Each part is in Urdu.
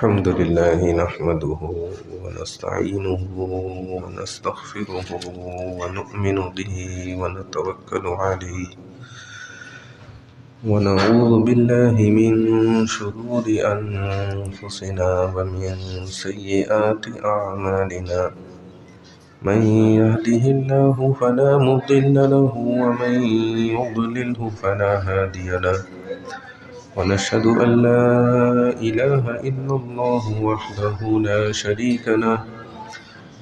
الحمد لله نحمده ونستعينه ونستغفره ونؤمن به ونتوكل عليه ونعوذ بالله من شرور أنفسنا ومن سيئات أعمالنا من يهده الله فلا مضل له ومن يضلله فلا هادي له ونشهد أن لا إله إلا الله وحده لا شريك له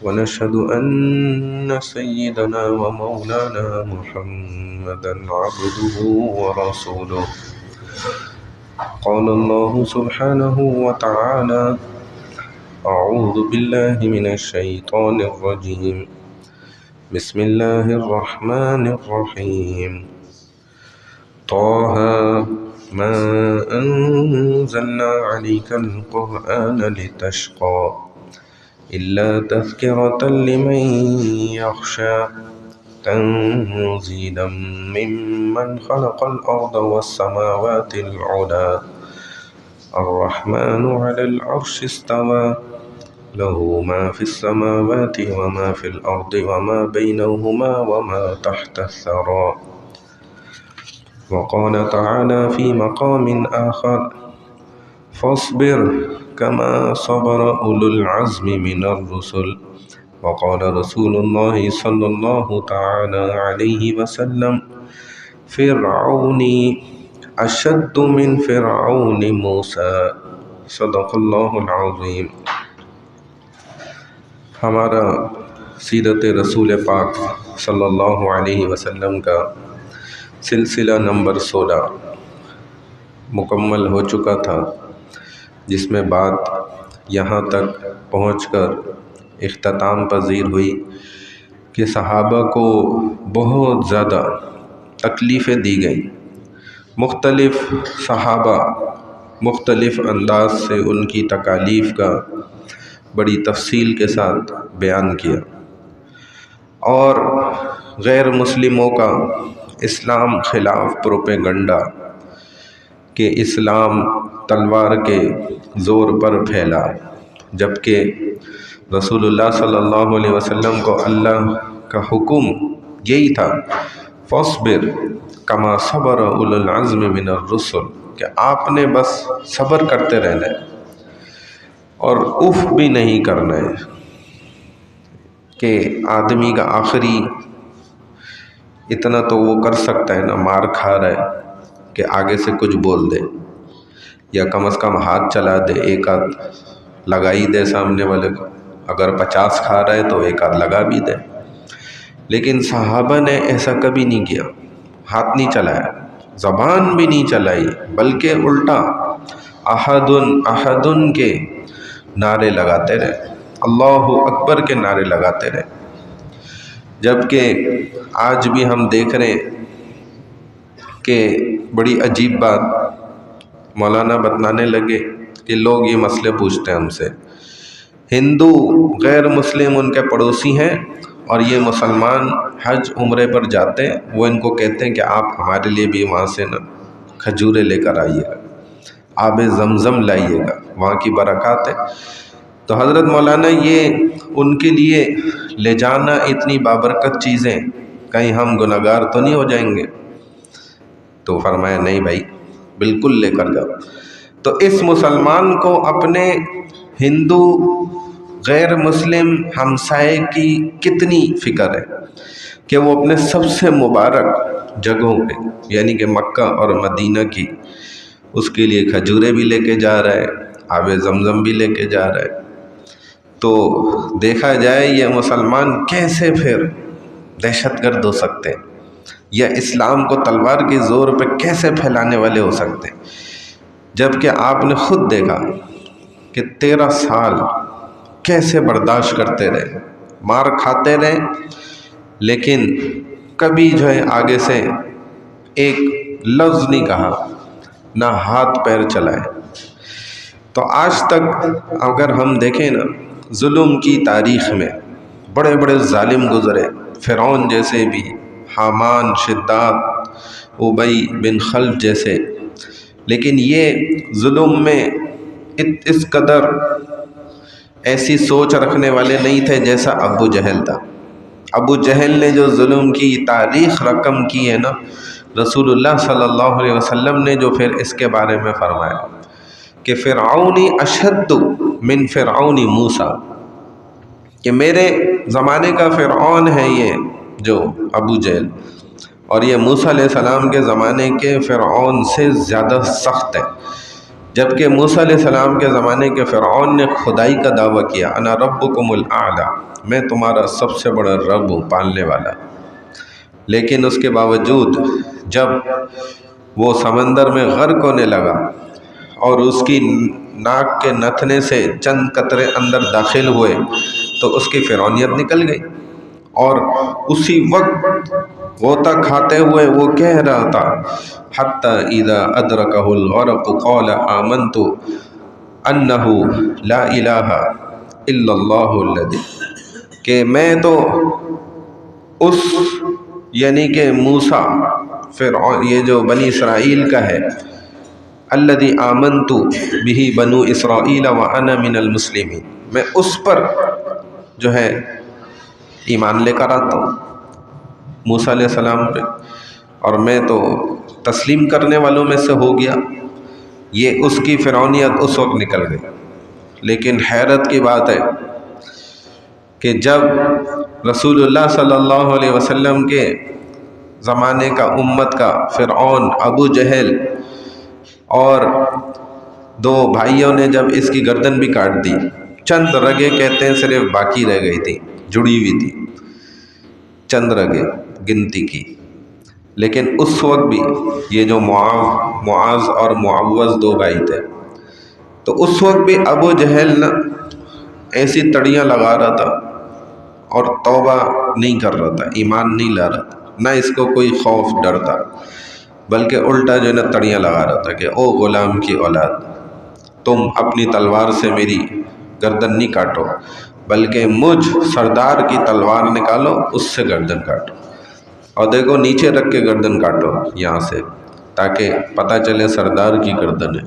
ونشهد أن سيدنا ومولانا محمدا عبده ورسوله قال الله سبحانه وتعالى أعوذ بالله من الشيطان الرجيم بسم الله الرحمن الرحيم طه ما أنزلنا عليك القرآن لتشقى إلا تذكرة لمن يخشى تنزيلا ممن خلق الأرض والسماوات العلى الرحمن على العرش استوى له ما في السماوات وما في الأرض وما بينهما وما تحت الثرى وقال تعالى في مقام آخر فاصبر كما صبر أولو العزم من الرسل وقال رسول الله صلى الله تعالى عليه وسلم فرعوني أشد من فرعون موسى صدق الله العظيم۔ ہمارا سیرت رسول پاک صلی اللہ علیہ وسلم کا سلسلہ نمبر 16 مکمل ہو چکا تھا، جس میں بات یہاں تک پہنچ کر اختتام پذیر ہوئی کہ صحابہ کو بہت زیادہ تکلیفیں دی گئیں۔ مختلف صحابہ مختلف انداز سے ان کی تکالیف کا بڑی تفصیل کے ساتھ بیان کیا، اور غیر مسلموں کا اسلام خلاف پروپیگنڈا کہ اسلام تلوار کے زور پر پھیلا، جبکہ رسول اللہ صلی اللہ علیہ وسلم کو اللہ کا حکم یہی تھا فاصبر کما صبر اولو العزم من الرسل، کہ آپ نے بس صبر کرتے رہنا ہے اور اف بھی نہیں کرنا ہے، کہ آدمی کا آخری اتنا تو وہ کر سکتا ہے نا، مار کھا رہا ہے کہ آگے سے کچھ بول دے، یا کم از کم ہاتھ چلا دے، ایک آدھ لگا ہی دے سامنے والے کو، اگر 50 کھا رہا ہے تو ایک آدھ لگا بھی دے۔ لیکن صحابہ نے ایسا کبھی نہیں کیا، ہاتھ نہیں چلایا، زبان بھی نہیں چلائی، بلکہ الٹا احدن احدن کے نعرے لگاتے رہے، اللہ اکبر کے نعرے لگاتے رہے۔ جبکہ آج بھی ہم دیکھ رہے ہیں کہ بڑی عجیب بات مولانا بتلانے لگے کہ لوگ یہ مسئلے پوچھتے ہیں ہم سے، ہندو غیر مسلم ان کے پڑوسی ہیں اور یہ مسلمان حج عمرے پر جاتے ہیں، وہ ان کو کہتے ہیں کہ آپ ہمارے لیے بھی وہاں سے نا کھجورے لے کر آئیے گا، آب زمزم لائیے گا، وہاں کی برکات ہے۔ تو حضرت مولانا یہ ان کے لیے لے جانا اتنی بابرکت چیزیں، کہیں ہم گناہگار تو نہیں ہو جائیں گے؟ تو فرمایا نہیں بھائی، بالکل لے کر جاؤ۔ تو اس مسلمان کو اپنے ہندو غیر مسلم ہمسائے کی کتنی فکر ہے کہ وہ اپنے سب سے مبارک جگہوں پہ، یعنی کہ مکہ اور مدینہ کی، اس کے لیے کھجورے بھی لے کے جا رہا ہے، آب زمزم بھی لے کے جا رہا ہے۔ تو دیکھا جائے یہ مسلمان کیسے پھر دہشت گرد ہو سکتے ہیں، یا اسلام کو تلوار کے زور پہ کیسے پھیلانے والے ہو سکتے ہیں، جبکہ آپ نے خود دیکھا کہ 13 سال کیسے برداشت کرتے رہے، مار کھاتے رہے، لیکن کبھی جو ہے آگے سے ایک لفظ نہیں کہا، نہ ہاتھ پیر چلائے۔ تو آج تک اگر ہم دیکھیں نا، ظلم کی تاریخ میں بڑے بڑے ظالم گزرے، فرعون جیسے بھی، حامان، شداد، ابی بن خلف جیسے، لیکن یہ ظلم میں اس قدر ایسی سوچ رکھنے والے نہیں تھے جیسا ابو جہل تھا۔ ابو جہل نے جو ظلم کی تاریخ رقم کی ہے نا، رسول اللہ صلی اللہ علیہ وسلم نے جو پھر اس کے بارے میں فرمایا کہ فرعونی اشد من فرعون موسیٰ، کہ میرے زمانے کا فرعون ہے یہ جو ابو جہل، اور یہ موسیٰ علیہ السلام کے زمانے کے فرعون سے زیادہ سخت ہے۔ جبکہ موسیٰ علیہ السلام کے زمانے کے فرعون نے خدائی کا دعویٰ کیا، انا ربکم الاعلی، میں تمہارا سب سے بڑا رب ہوں، پالنے والا۔ لیکن اس کے باوجود جب وہ سمندر میں غرق ہونے لگا اور اس کی ناک کے نتھنے سے چند قطرے اندر داخل ہوئے تو اس کی فرعونیت نکل گئی، اور اسی وقت غوطہ کھاتے ہوئے وہ کہہ رہا تھا حتی اذا ادرکہ الغرق قال آمنت انہ لا الہ الا اللہ الذی، کہ میں تو اس یعنی کہ موسیٰ فرعون یہ جو بنی اسرائیل کا ہے، الذی آمنت بہ بنو اسرائیل وانا من المسلمین، میں اس پر جو ہے ایمان لے کر آتا ہوں موسیٰ علیہ السلام پہ، اور میں تو تسلیم کرنے والوں میں سے ہو گیا۔ یہ اس کی فرعونیت اس وقت نکل گئی۔ لیکن حیرت کی بات ہے کہ جب رسول اللہ صلی اللہ علیہ وسلم کے زمانے کا امت کا فرعون ابو جہل اور دو بھائیوں نے جب اس کی گردن بھی کاٹ دی، چند رگیں کہتے ہیں صرف باقی رہ گئی تھی، جڑی ہوئی تھی، چند رگیں گنتی کی، لیکن اس وقت بھی یہ جو معاذ اور معوذ دو بھائی تھے، تو اس وقت بھی ابو جہل نا ایسی تڑیاں لگا رہا تھا اور توبہ نہیں کر رہا تھا، ایمان نہیں لا رہا تھا، نہ اس کو کوئی خوف ڈر تھا، بلکہ الٹا جو ہے نا تڑیاں لگا رہا تھا کہ او غلام کی اولاد، تم اپنی تلوار سے میری گردن نہیں کاٹو، بلکہ مجھ سردار کی تلوار نکالو، اس سے گردن کاٹو، اور دیکھو نیچے رکھ کے گردن کاٹو یہاں سے، تاکہ پتہ چلے سردار کی گردن ہے۔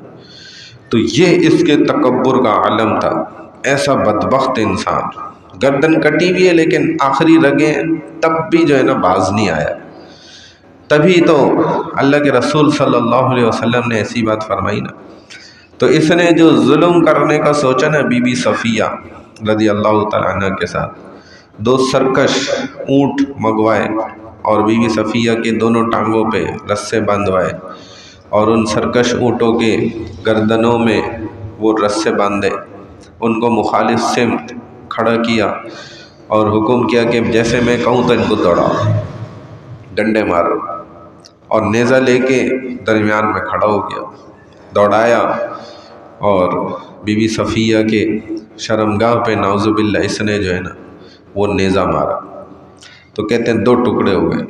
تو یہ اس کے تکبر کا علم تھا، ایسا بدبخت انسان، گردن کٹی ہوئی ہے لیکن آخری رگیں تب بھی جو ہے نا باز نہیں آیا۔ تبھی تو اللہ کے رسول صلی اللہ علیہ وسلم نے ایسی بات فرمائی نا۔ تو اس نے جو ظلم کرنے کا سوچا نا بی بی صفیہ رضی اللہ تعالیٰ عنہ کے ساتھ، دو سرکش اونٹ منگوائے اور بی بی صفیہ کے دونوں ٹانگوں پہ رسے باندھوائے، اور ان سرکش اونٹوں کے گردنوں میں وہ رسے باندھے، ان کو مخالف سمت کھڑا کیا اور حکم کیا کہ جیسے میں کہوں تو ان کو دوڑاؤ، ڈنڈے مارو، اور نیزہ لے کے درمیان میں کھڑا ہو گیا، دوڑایا، اور بی بی صفیہ کے شرمگاہ پہ نعوذ باللہ اس نے جو ہے نا وہ نیزہ مارا، تو کہتے ہیں دو ٹکڑے ہو گئے۔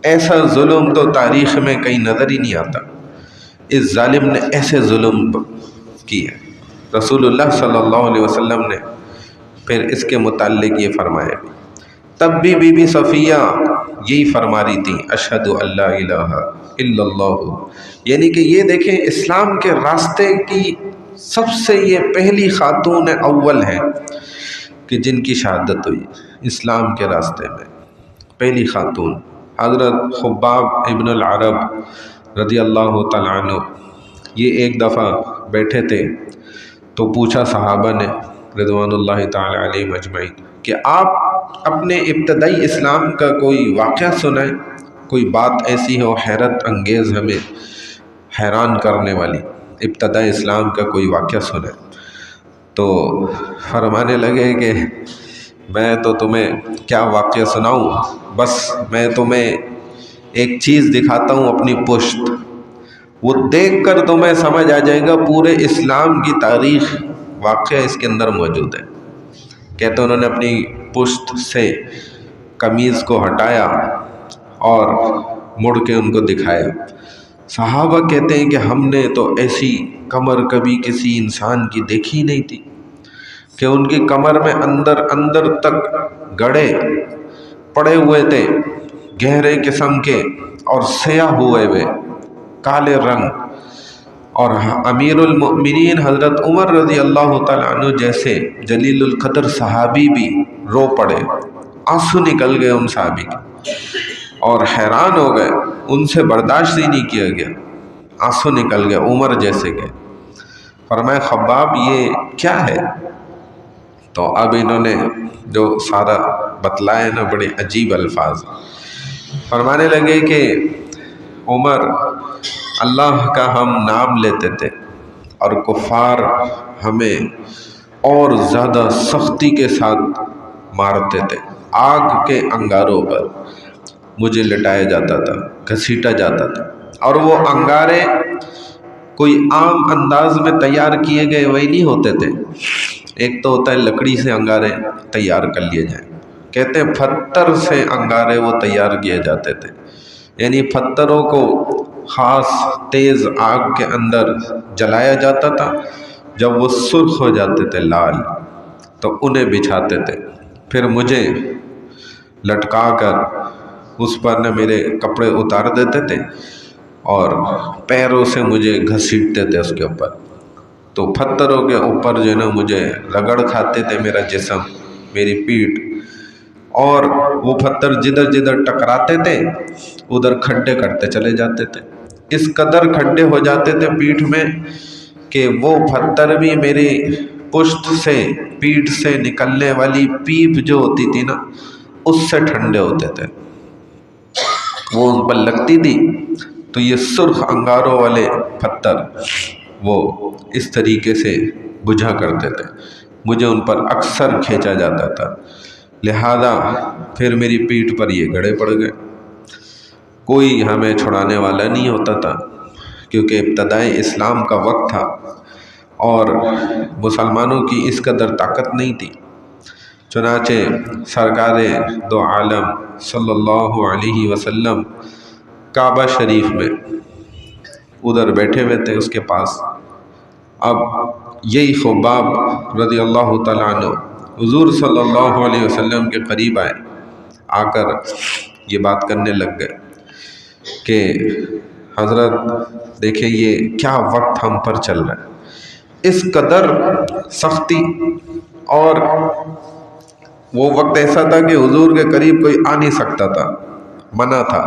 ایسا ظلم تو تاریخ میں کہیں نظر ہی نہیں آتا، اس ظالم نے ایسے ظلم کی ہے۔ رسول اللہ صلی اللہ علیہ وسلم نے پھر اس کے متعلق یہ فرمایا، تب بھی بی بی صفیہ یہی فرما رہی تھی اشہد ان لا الہ الا اللہ، یعنی کہ یہ دیکھیں اسلام کے راستے کی سب سے یہ پہلی خاتون اول ہیں کہ جن کی شہادت ہوئی اسلام کے راستے میں، پہلی خاتون حضرت خباب ابن العرب رضی اللہ تعالیٰ عنہ، یہ ایک دفعہ بیٹھے تھے تو پوچھا صحابہ نے رضوان اللہ تعالیٰ علیہم اجمعین کہ آپ اپنے ابتدائی اسلام کا کوئی واقعہ سنائیں، کوئی بات ایسی ہو حیرت انگیز، ہمیں حیران کرنے والی، ابتدائی اسلام کا کوئی واقعہ سنائیں۔ تو فرمانے لگے کہ میں تو تمہیں کیا واقعہ سناؤں، بس میں تمہیں ایک چیز دکھاتا ہوں اپنی پشت، وہ دیکھ کر تمہیں سمجھ آ جائے گا پورے اسلام کی تاریخ واقعہ اس کے اندر موجود ہے۔ کہتے انہوں نے اپنی پشت سے قمیض کو ہٹایا اور مڑ کے ان کو دکھایا۔ صحابہ کہتے ہیں کہ ہم نے تو ایسی کمر کبھی کسی انسان کی دیکھی نہیں تھی، کہ ان کی کمر میں اندر تک گڑھے پڑے ہوئے تھے، گہرے قسم کے اور سیاہ ہوئے کالے رنگ، اور امیر المؤمنین حضرت عمر رضی اللہ تعالیٰ عنہ جیسے جلیل القدر صحابی بھی رو پڑے، آنسو نکل گئے ان صحابی کے، اور حیران ہو گئے، ان سے برداشت ہی نہیں کیا گیا، آنسو نکل گئے عمر جیسے کے۔ فرمایا خباب یہ کیا ہے؟ تو اب انہوں نے جو سارا بتلایا نا بڑے عجیب الفاظ، فرمانے لگے کہ عمر اللہ کا ہم نام لیتے تھے اور کفار ہمیں اور زیادہ سختی کے ساتھ مارتے تھے، آگ کے انگاروں پر مجھے لٹایا جاتا تھا، گھسیٹا جاتا تھا، اور وہ انگارے کوئی عام انداز میں تیار کیے گئے وہی نہیں ہوتے تھے، ایک تو ہوتا ہے لکڑی سے انگارے تیار کر لیے جائیں، کہتے ہیں پتھر سے انگارے وہ تیار کیے جاتے تھے، یعنی پتھروں کو خاص تیز آگ کے اندر جلایا جاتا تھا، جب وہ سرخ ہو جاتے تھے لال تو انہیں بچھاتے تھے، پھر مجھے لٹکا کر اس پر نہ میرے کپڑے اتار دیتے تھے اور پیروں سے مجھے گھسیٹتے تھے اس کے اوپر، تو پتھروں کے اوپر جو ہے نا مجھے رگڑ کھاتے تھے میرا جسم، میری پیٹھ، اور وہ پتھر جدھر جدھر ٹکراتے تھے ادھر کھڈے کرتے چلے جاتے تھے، اس قدر کھڈے ہو جاتے تھے پیٹھ میں کہ وہ پتھر بھی میری پشت سے پیٹھ سے نکلنے والی پیپ جو ہوتی تھی نا اس سے ٹھنڈے ہوتے تھے، وہ ان پر لگتی تھی تو یہ سرخ انگاروں والے پتھر وہ اس طریقے سے بجھا کرتے تھے، مجھے ان پر اکثر کھینچا جاتا تھا، لہذا پھر میری پیٹھ پر یہ گڑھے پڑ گئے، کوئی ہمیں چھڑانے والا نہیں ہوتا تھا کیونکہ ابتدائے اسلام کا وقت تھا اور مسلمانوں کی اس قدر طاقت نہیں تھی، چنانچہ سرکار دو عالم صلی اللہ علیہ وسلم کعبہ شریف میں ادھر بیٹھے ہوئے تھے اس کے پاس، اب یہی خباب رضی اللہ تعالیٰ عنہ حضور صلی اللہ علیہ وسلم کے قریب آئے، آ کر یہ بات کرنے لگ گئے کہ حضرت دیکھیں یہ کیا وقت ہم پر چل رہا ہے، اس قدر سختی، اور وہ وقت ایسا تھا کہ حضور کے قریب کوئی آ نہیں سکتا تھا، منع تھا،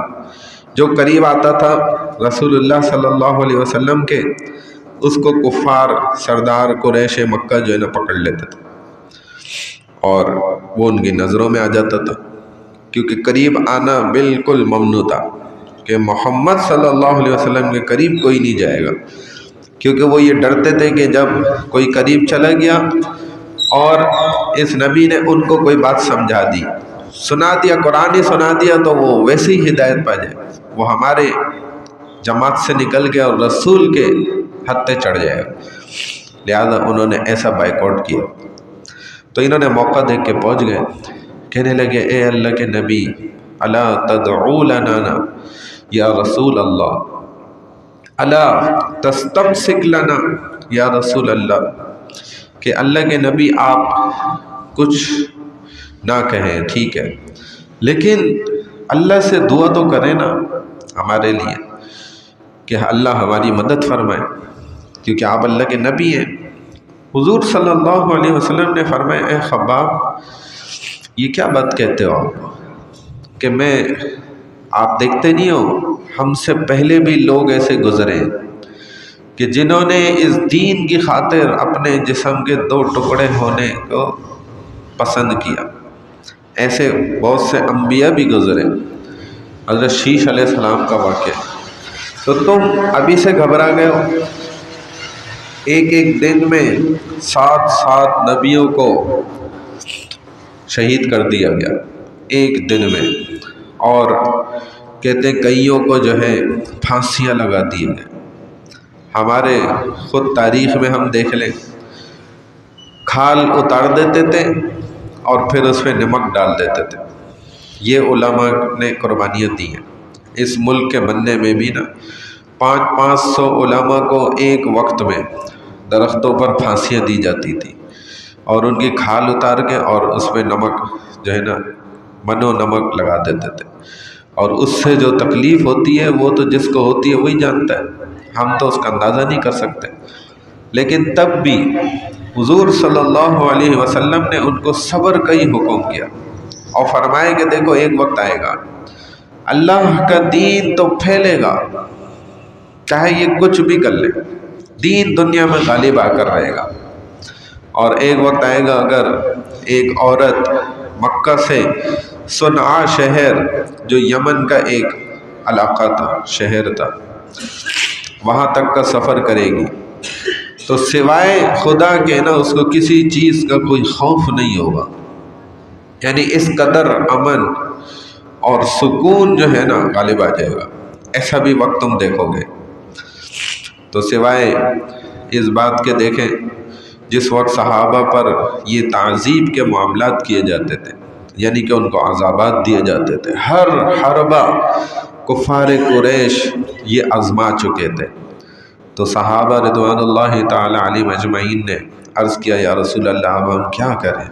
جو قریب آتا تھا رسول اللہ صلی اللہ علیہ وسلم کے اس کو کفار سردار قریش مکہ جو ہے نا پکڑ لیتے تھے اور وہ ان کی نظروں میں آ جاتا تھا، کیونکہ قریب آنا بالکل ممنوع تھا کہ محمد صلی اللہ علیہ وسلم کے قریب کوئی نہیں جائے گا، کیونکہ وہ یہ ڈرتے تھے کہ جب کوئی قریب چلا گیا اور اس نبی نے ان کو کوئی بات سمجھا دی، سنا دیا، قرآن ہی سنا دیا تو وہ ویسے ہی ہدایت پا جائے، وہ ہمارے جماعت سے نکل گیا اور رسول کے ہتھے چڑھ جائے گا، لہذا انہوں نے ایسا بائیک آؤٹ کیا۔ تو انہوں نے موقع دیکھ کے پہنچ گئے، کہنے لگے اے اللہ کے نبی الا تدعو لنا یا رسول اللہ، الا تستمسک لنا یا رسول اللہ، کہ اللہ کے نبی آپ کچھ نہ کہیں ٹھیک ہے، لیکن اللہ سے دعا تو کریں نا ہمارے لیے کہ اللہ ہماری مدد فرمائے، کیونکہ آپ اللہ کے نبی ہیں۔ حضور صلی اللہ علیہ وسلم نے فرمایا اے خباب یہ کیا بات کہتے ہو آپ کہ میں، آپ دیکھتے نہیں ہو ہم سے پہلے بھی لوگ ایسے گزرے ہیں کہ جنہوں نے اس دین کی خاطر اپنے جسم کے دو ٹکڑے ہونے کو پسند کیا، ایسے بہت سے انبیاء بھی گزرے، حضرت شیش علیہ السلام کا واقعہ، تو تم ابھی سے گھبرا گئے ہو، ایک ایک دن میں 7 نبیوں کو شہید کر دیا گیا ایک دن میں، اور کہتے ہیں کئیوں کو جو ہے پھانسیاں لگا دی گئیں، ہمارے خود تاریخ میں ہم دیکھ لیں کھال اتار دیتے تھے اور پھر اس پہ نمک ڈال دیتے تھے، یہ علماء نے قربانیاں دی ہیں، اس ملک کے بننے میں بھی نا 500 علماء کو ایک وقت میں درختوں پر پھانسیاں دی جاتی تھی اور ان کی کھال اتار کے اور اس پہ نمک جو ہے نا منو نمک لگا دیتے تھے، اور اس سے جو تکلیف ہوتی ہے وہ تو جس کو ہوتی ہے وہی جانتا ہے، ہم تو اس کا اندازہ نہیں کر سکتے، لیکن تب بھی حضور صلی اللہ علیہ وسلم نے ان کو صبر کا ہی حکم کیا اور فرمائے کہ دیکھو ایک وقت آئے گا اللہ کا دین تو پھیلے گا، چاہے یہ کچھ بھی کر لے، دین دنیا میں غالب آ کر رہے گا، اور ایک وقت آئے گا اگر ایک عورت مکہ سے صنعاء شہر جو یمن کا ایک علاقہ تھا، شہر تھا، وہاں تک کا سفر کرے گی تو سوائے خدا کے نا اس کو کسی چیز کا کوئی خوف نہیں ہوگا، یعنی اس قدر امن اور سکون جو ہے نا غالب آ جائے گا۔ ایسا بھی وقت تم دیکھو گے۔ تو سوائے اس بات کے دیکھیں جس وقت صحابہ پر یہ تعذیب کے معاملات کیے جاتے تھے، یعنی کہ ان کو عذابات دیے جاتے تھے، ہر حربہ کفار قریش یہ آزما چکے تھے، تو صحابہ رضوان اللہ تعالی علیہم اجمعین نے عرض کیا یا رسول اللہ اب ہم کیا کریں،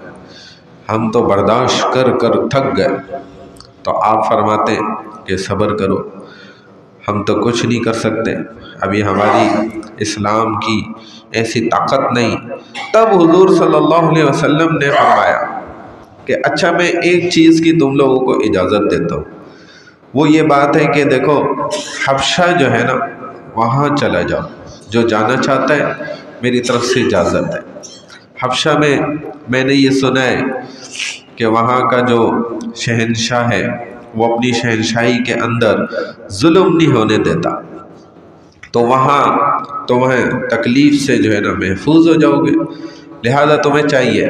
ہم تو برداشت کر کر تھک گئے۔ تو آپ فرماتے کہ صبر کرو، ہم تو کچھ نہیں کر سکتے، ابھی ہماری اسلام کی ایسی طاقت نہیں۔ تب حضور صلی اللہ علیہ وسلم نے فرمایا کہ اچھا میں ایک چیز کی تم لوگوں کو اجازت دیتا ہوں، وہ یہ بات ہے کہ دیکھو حبشہ جو ہے نا وہاں چلا جاؤ، جو جانا چاہتا ہے میری طرف سے اجازت ہے۔ حبشہ میں نے یہ سنا ہے کہ وہاں کا جو شہنشاہ ہے وہ اپنی شہنشاہی کے اندر ظلم نہیں ہونے دیتا، تو وہاں تمہیں تکلیف سے جو ہے نا محفوظ ہو جاؤ گے، لہذا تمہیں چاہیے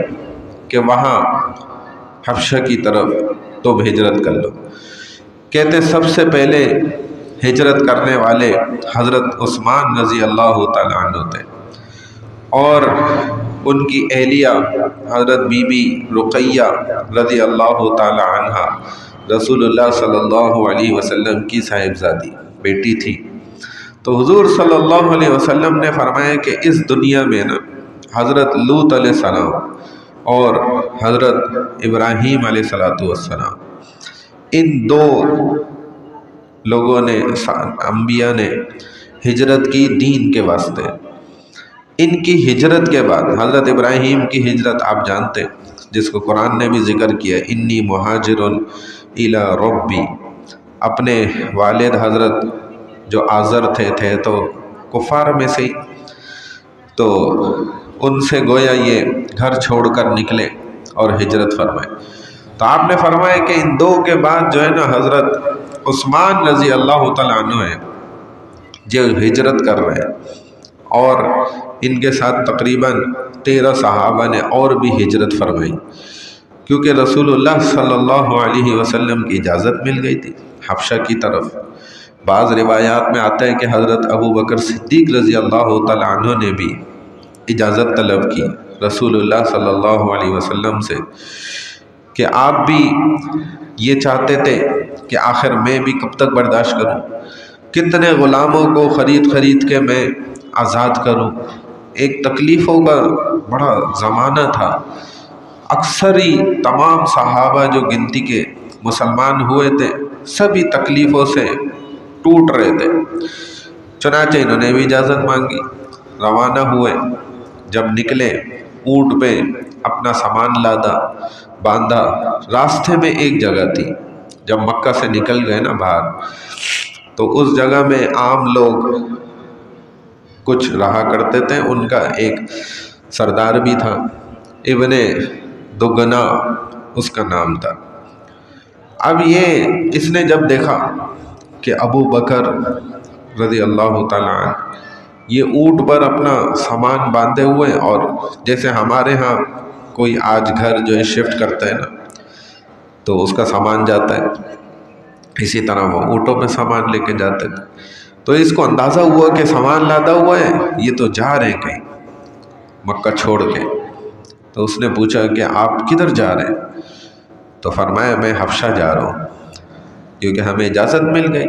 کہ وہاں حبشہ کی طرف تم ہجرت کر لو۔ کہتے ہیں سب سے پہلے ہجرت کرنے والے حضرت عثمان رضی اللہ تعالیٰ عنہ تھے، اور ان کی اہلیہ حضرت بی بی رقیہ رضی اللہ تعالیٰ عنہ رسول اللہ صلی اللہ علیہ وسلم کی صاحبزادی بیٹی تھی۔ تو حضور صلی اللہ علیہ وسلم نے فرمایا کہ اس دنیا میں نا حضرت لوط علیہ السلام اور حضرت ابراہیم علیہ السلام ان دو لوگوں نے، انبیاء نے ہجرت کی دین کے واسطے۔ ان کی ہجرت کے بعد حضرت ابراہیم کی ہجرت آپ جانتے جس کو قرآن نے بھی ذکر کیا، انی مہاجر الی ربی، اپنے والد حضرت جو آزر تھے تو کفار میں سے، تو ان سے گویا یہ گھر چھوڑ کر نکلے اور ہجرت فرمائے۔ تو آپ نے فرمایا کہ ان دو کے بعد جو ہے نا حضرت عثمان رضی اللہ تعالیٰ عنہ ہے جو ہجرت کر رہے ہیں، اور ان کے ساتھ تقریباً 13 صحابہ نے اور بھی ہجرت فرمائی، کیونکہ رسول اللہ صلی اللہ علیہ وسلم کی اجازت مل گئی تھی حبشہ کی طرف۔ بعض روایات میں آتا ہے کہ حضرت ابو بکر صدیق رضی اللہ تعالیٰ عنہ نے بھی اجازت طلب کی رسول اللہ صلی اللہ علیہ وسلم سے کہ آپ بھی یہ چاہتے تھے کہ آخر میں بھی کب تک برداشت کروں، کتنے غلاموں کو خرید کے میں آزاد کروں، ایک تکلیفوں کا بڑا زمانہ تھا، اکثر ہی تمام صحابہ جو گنتی کے مسلمان ہوئے تھے سبھی تکلیفوں سے ٹوٹ رہے تھے، چنانچہ انہوں نے بھی اجازت مانگی، روانہ ہوئے۔ جب نکلے اونٹ پہ اپنا سامان لادا باندھا، راستے میں ایک جگہ تھی، جب مکہ سے نکل گئے نا باہر تو اس جگہ میں عام لوگ کچھ رہا کرتے تھے، ان کا ایک سردار بھی تھا، ابن دگنا اس کا نام تھا۔ اب اس نے جب دیکھا کہ ابو بکر رضی اللہ تعالیٰ عنہ یہ اونٹ پر اپنا سامان باندھے ہوئے، اور جیسے ہمارے ہاں کوئی آج گھر جو ہے شفٹ کرتا ہے نا تو اس کا سامان جاتا ہے، اسی طرح وہ اونٹوں پہ سامان لے کے جاتے تھے۔ تو اس کو اندازہ ہوا کہ سامان لادا ہوا ہے، یہ تو جا رہے ہیں کہیں مکہ چھوڑ کے۔ تو اس نے پوچھا کہ آپ کدھر جا رہے ہیں؟ تو فرمایا میں حبشہ جا رہا ہوں، کیونکہ ہمیں اجازت مل گئی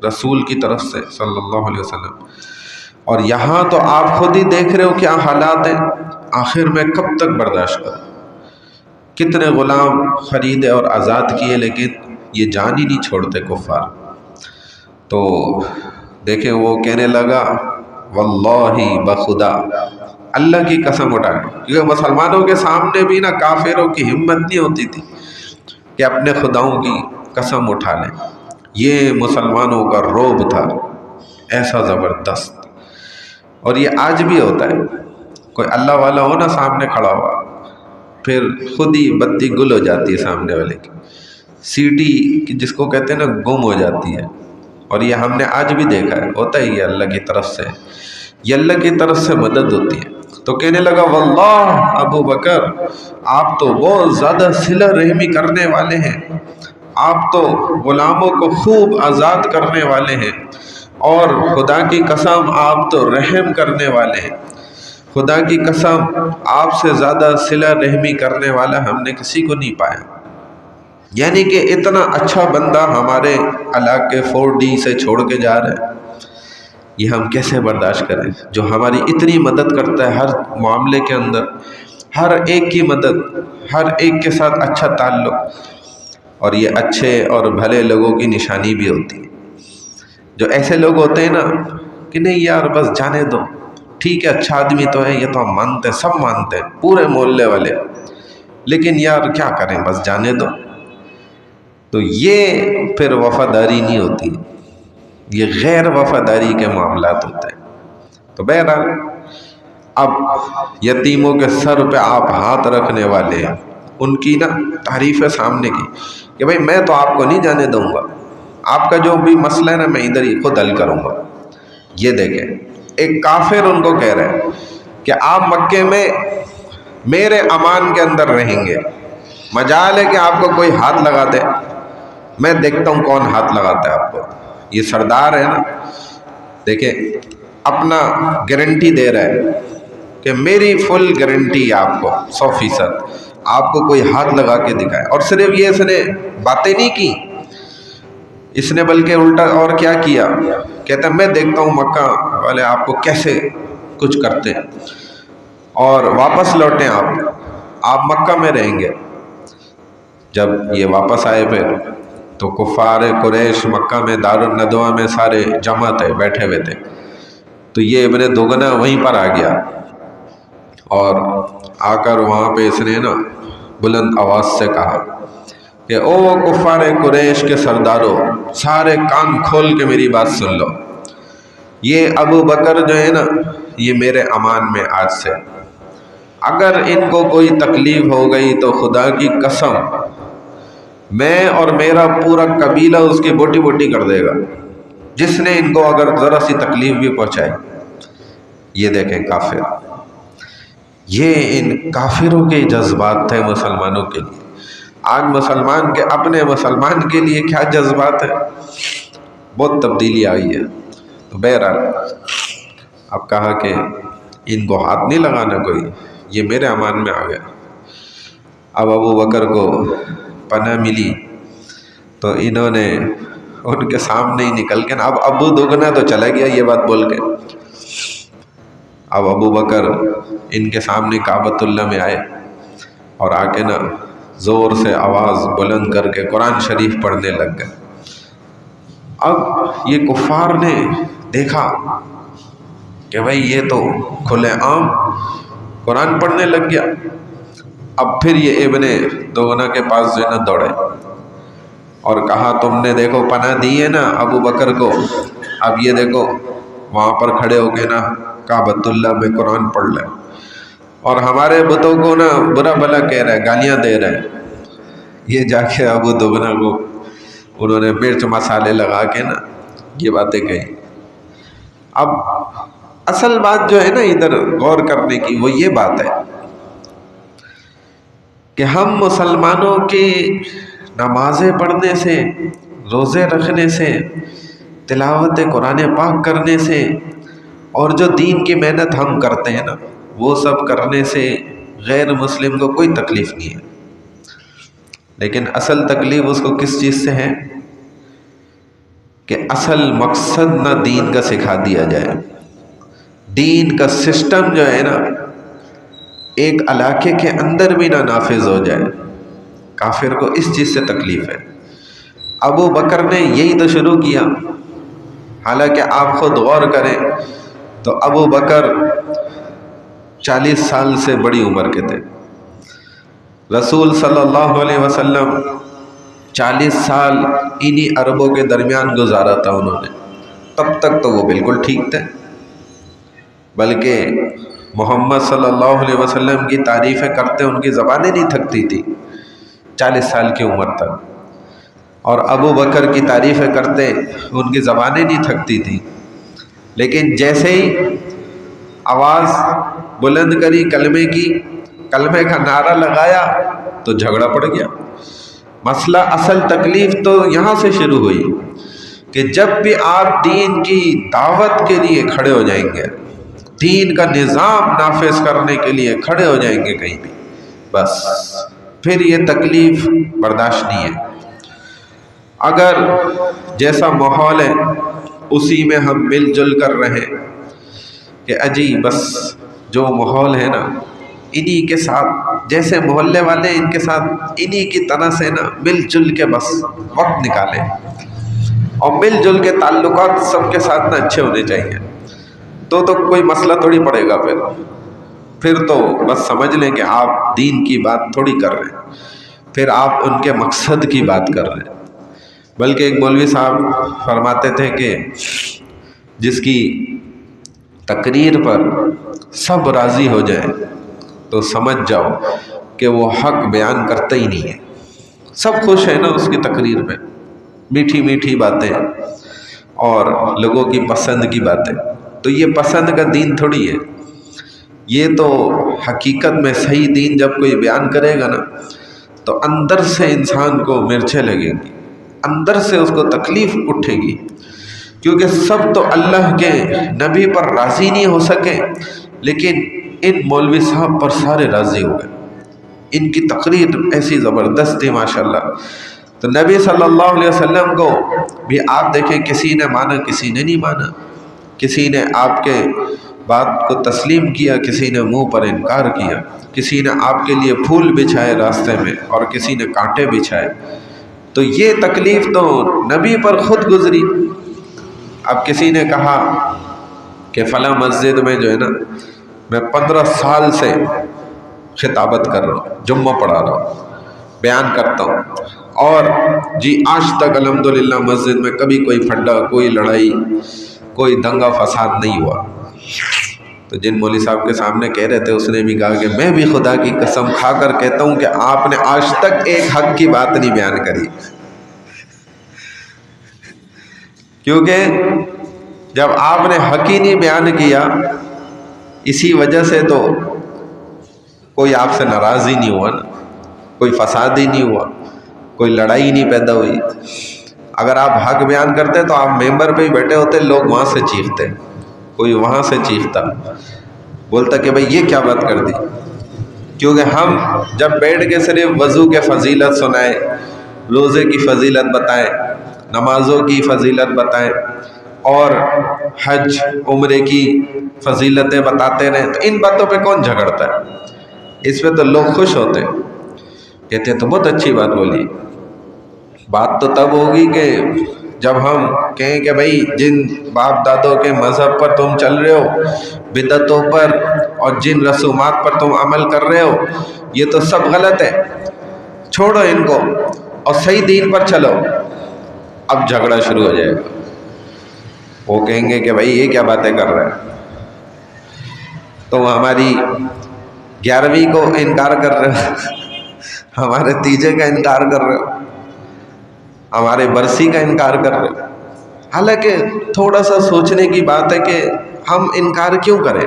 رسول کی طرف سے صلی اللہ علیہ وسلم، اور یہاں تو آپ خود ہی دیکھ رہے ہو کیا حالات ہیں، آخر میں کب تک برداشت کروں، کتنے غلام خریدے اور آزاد کیے لیکن یہ جان ہی نہیں چھوڑتے کفار۔ تو دیکھیں وہ کہنے لگا واللہ بخدا، اللہ کی قسم اٹھا کے، کیونکہ مسلمانوں کے سامنے بھی نا کافروں کی ہمت نہیں ہوتی تھی کہ اپنے خداؤں کی قسم اٹھا لیں. یہ مسلمانوں کا رعب تھا ایسا زبردست. اور یہ آج بھی ہوتا ہے، کوئی اللہ والا ہو نا سامنے کھڑا ہوا، پھر خود ہی بتی گل ہو جاتی ہے سامنے والے کی، سیٹی جس کو کہتے ہیں نا گم ہو جاتی ہے. اور یہ ہم نے آج بھی دیکھا ہے، ہوتا ہے یہ اللہ کی طرف سے، یہ اللہ کی طرف سے مدد ہوتی ہے. تو کہنے لگا واللہ ابو بکر آپ تو بہت زیادہ صلہ رحمی کرنے والے ہیں، آپ تو غلاموں کو خوب آزاد کرنے والے ہیں، اور خدا کی قسم آپ تو رحم کرنے والے ہیں، خدا کی قسم آپ سے زیادہ صلہ رحمی کرنے والا ہم نے کسی کو نہیں پایا. یعنی کہ اتنا اچھا بندہ ہمارے علاقے 4D سے چھوڑ کے جا رہا ہے، یہ ہم کیسے برداشت کریں؟ جو ہماری اتنی مدد کرتا ہے ہر معاملے کے اندر، ہر ایک کی مدد، ہر ایک کے ساتھ اچھا تعلق. اور یہ اچھے اور بھلے لوگوں کی نشانی بھی ہوتی ہے. جو ایسے لوگ ہوتے ہیں نا کہ نہیں یار بس جانے دو، ٹھیک ہے اچھا آدمی تو ہے، یہ تو ہم مانتے ہیں، سب مانتے ہیں پورے محلے والے، لیکن یار کیا کریں بس جانے دو. تو یہ پھر وفاداری نہیں ہوتی، یہ غیر وفاداری کے معاملات ہوتے ہیں. تو بہرحال اب یتیموں کے سر پہ آپ ہاتھ رکھنے والے ہیں، ان کی نا تعریف ہے سامنے کی کہ بھائی میں تو آپ کو نہیں جانے دوں گا، آپ کا جو بھی مسئلہ ہے نا میں ادھر ہی خود حل کروں گا. یہ دیکھیں ایک کافر ان کو کہہ رہے ہیں کہ آپ مکے میں میرے امان کے اندر رہیں گے، مجال ہے کہ آپ کو کوئی ہاتھ لگا دے، میں دیکھتا ہوں کون ہاتھ لگاتا ہے آپ کو. یہ سردار ہے نا، دیکھیں اپنا گارنٹی دے رہا ہے کہ میری فل گارنٹی آپ کو 100%، آپ کو کوئی ہاتھ لگا کے دکھائے. اور صرف یہ اس نے باتیں نہیں کی، اس نے بلکہ الٹا اور کیا کیا، کہتا ہے میں دیکھتا ہوں مکہ والے آپ کو کیسے کچھ کرتے ہیں، اور واپس لوٹیں آپ مکہ میں رہیں گے. جب یہ واپس آئے پھر تو کفار قریش مکہ میں دار الندوہ میں سارے جمع تھے، بیٹھے ہوئے تھے. تو یہ ابن دگنا وہیں پر آ گیا، اور آ کر وہاں پہ اس نے نا بلند آواز سے کہا کہ او کفار قریش کے سرداروں، سارے کان کھول کے میری بات سن لو، یہ ابو بکر جو ہے نا یہ میرے امان میں آج سے، اگر ان کو کوئی تکلیف ہو گئی تو خدا کی قسم میں اور میرا پورا قبیلہ اس کی بوٹی بوٹی کر دے گا، جس نے ان کو اگر ذرا سی تکلیف بھی پہنچائی. یہ دیکھیں کافر، یہ ان کافروں کے جذبات تھے مسلمانوں کے لیے. آج مسلمان کے اپنے مسلمان کے لیے کیا جذبات ہے، بہت تبدیلی آئی ہے. تو بہرحال اب کہا کہ ان کو ہاتھ نہیں لگانا کوئی، یہ میرے امان میں آ گیا. اب ابو بکر کو پناہ ملی تو انہوں نے ان کے سامنے ہی نکل کے نا، اب ابو دگنا تو چلا گیا یہ بات بول کے، اب ابو بکر ان کے سامنے کعبۃ اللہ میں آئے اور آ کے نا زور سے آواز بلند کر کے قرآن شریف پڑھنے لگ گئے. اب یہ کفار نے دیکھا کہ بھائی یہ تو کھلے عام قرآن پڑھنے لگ گیا. اب پھر یہ ابن دگنا کے پاس جو ہے نا دوڑے اور کہا تم نے دیکھو پناہ دی ہے نا ابو بکر کو، اب یہ دیکھو وہاں پر کھڑے ہو کے نا کعبۃ اللہ میں قرآن پڑھ لیں، اور ہمارے بتوں کو نا برا بھلا کہہ رہے، گالیاں دے رہے. یہ جا کے ابو دگنا کو انہوں نے مرچ مسالے لگا کے نا یہ باتیں کہی. اب اصل بات جو ہے نا ادھر غور کرنے کی وہ یہ بات ہے کہ ہم مسلمانوں کی نمازیں پڑھنے سے، روزے رکھنے سے، تلاوت قرآن پاک کرنے سے، اور جو دین کی محنت ہم کرتے ہیں نا وہ سب کرنے سے غیر مسلم کو کوئی تکلیف نہیں ہے. لیکن اصل تکلیف اس کو کس چیز سے ہے کہ اصل مقصد نہ دین کا سکھا دیا جائے، دین کا سسٹم جو ہے نا ایک علاقے کے اندر بھی نہ نافذ ہو جائے. کافر کو اس چیز سے تکلیف ہے. ابو بکر نے یہی تو شروع کیا حالانکہ آپ خود غور کریں تو ابو بکر 40 سال سے بڑی عمر کے تھے، رسول صلی اللہ علیہ وسلم 40 سال انہی عربوں کے درمیان گزارا تھا انہوں نے، تب تک تو وہ بالکل ٹھیک تھے، بلکہ محمد صلی اللہ علیہ وسلم کی تعریفیں کرتے ان کی زبانیں نہیں تھکتی تھی 40 سال کی عمر تک، اور ابو بکر کی تعریفیں کرتے ان کی زبانیں نہیں تھکتی تھی، لیکن جیسے ہی آواز بلند کری کلمے کی، کلمے کا نعرہ لگایا تو جھگڑا پڑ گیا۔ مسئلہ اصل تکلیف تو یہاں سے شروع ہوئی کہ جب بھی آپ دین کی دعوت کے لیے کھڑے ہو جائیں گے، دین کا نظام نافذ کرنے کے لیے کھڑے ہو جائیں گے کہیں بھی، بس پھر یہ تکلیف برداشت نہیں ہے۔ اگر جیسا ماحول ہے اسی میں ہم مل جل کر رہیں کہ اجی بس جو ماحول ہے نا انہی کے ساتھ، جیسے محلے والے ان کے ساتھ انہی کی طرح سے نا مل جل کے بس وقت نکالیں، اور مل جل کے تعلقات سب کے ساتھ نا اچھے ہونے چاہیے، تو کوئی مسئلہ تھوڑی پڑے گا۔ پھر تو بس سمجھ لیں کہ آپ دین کی بات تھوڑی کر رہے ہیں، پھر آپ ان کے مقصد کی بات کر رہے ہیں۔ بلکہ ایک مولوی صاحب فرماتے تھے کہ جس کی تقریر پر سب راضی ہو جائیں تو سمجھ جاؤ کہ وہ حق بیان کرتا ہی نہیں ہے، سب خوش ہیں نا اس کی تقریر میں، میٹھی میٹھی باتیں اور لوگوں کی پسند کی باتیں، تو یہ پسند کا دین تھوڑی ہے، یہ تو حقیقت میں صحیح دین جب کوئی بیان کرے گا نا تو اندر سے انسان کو مرچیں لگیں گی، اندر سے اس کو تکلیف اٹھے گی، کیونکہ سب تو اللہ کے نبی پر راضی نہیں ہو سکے، لیکن ان مولوی صاحب پر سارے راضی ہو گئے، ان کی تقریر ایسی زبردست تھی ماشاءاللہ۔ تو نبی صلی اللہ علیہ وسلم کو بھی آپ دیکھیں کسی نے مانا کسی نے نہیں مانا، کسی نے آپ کے بات کو تسلیم کیا، کسی نے منہ پر انکار کیا، کسی نے آپ کے لیے پھول بچھائے راستے میں اور کسی نے کانٹے بچھائے، تو یہ تکلیف تو نبی پر خود گزری۔ اب کسی نے کہا کہ فلاں مسجد میں جو ہے نا میں 15 سال سے خطابت کر رہا ہوں، جمعہ پڑھا رہا ہوں، بیان کرتا ہوں، اور جی آج تک الحمدللہ مسجد میں کبھی کوئی پھڈا، کوئی لڑائی، کوئی دنگا فساد نہیں ہوا۔ تو جن مولوی صاحب کے سامنے کہہ رہے تھے اس نے بھی کہا کہ میں بھی خدا کی قسم کھا کر کہتا ہوں کہ آپ نے آج تک ایک حق کی بات نہیں بیان کری، کیونکہ جب آپ نے حق ہی نہیں بیان کیا، اسی وجہ سے تو کوئی آپ سے ناراض ہی نہیں ہوا نا، کوئی فساد ہی نہیں ہوا، کوئی لڑائی نہیں پیدا ہوئی۔ اگر آپ حق بیان کرتے تو آپ ممبر پہ ہی بیٹھے ہوتے، لوگ وہاں سے چیختے، کوئی وہاں سے چیختا، بولتا کہ بھئی یہ کیا بات کر دی، کیونکہ ہم جب بیٹھ کے صرف وضو کے فضیلت سنائیں، روزے کی فضیلت بتائیں، نمازوں کی فضیلت بتائیں اور حج عمرے کی فضیلتیں بتاتے رہیں، تو ان باتوں پہ کون جھگڑتا ہے؟ اس پہ تو لوگ خوش ہوتے، کہتے ہیں تو بہت اچھی بات بولی۔ بات تو تب ہوگی کہ جب ہم کہیں کہ بھئی جن باپ دادوں کے مذہب پر تم چل رہے ہو، بدعتوں پر اور جن رسومات پر تم عمل کر رہے ہو، یہ تو سب غلط ہے، چھوڑو ان کو اور صحیح دین پر چلو، اب جھگڑا شروع ہو جائے گا۔ وہ کہیں گے کہ بھئی یہ کیا باتیں کر رہے ہیں، تم ہماری 11ویں کو انکار کر رہے ہو، ہمارے تیجے کا انکار کر رہے ہو، ہمارے برسی کا انکار کر رہے ہو۔ حالانکہ تھوڑا سا سوچنے کی بات ہے کہ ہم انکار کیوں کریں،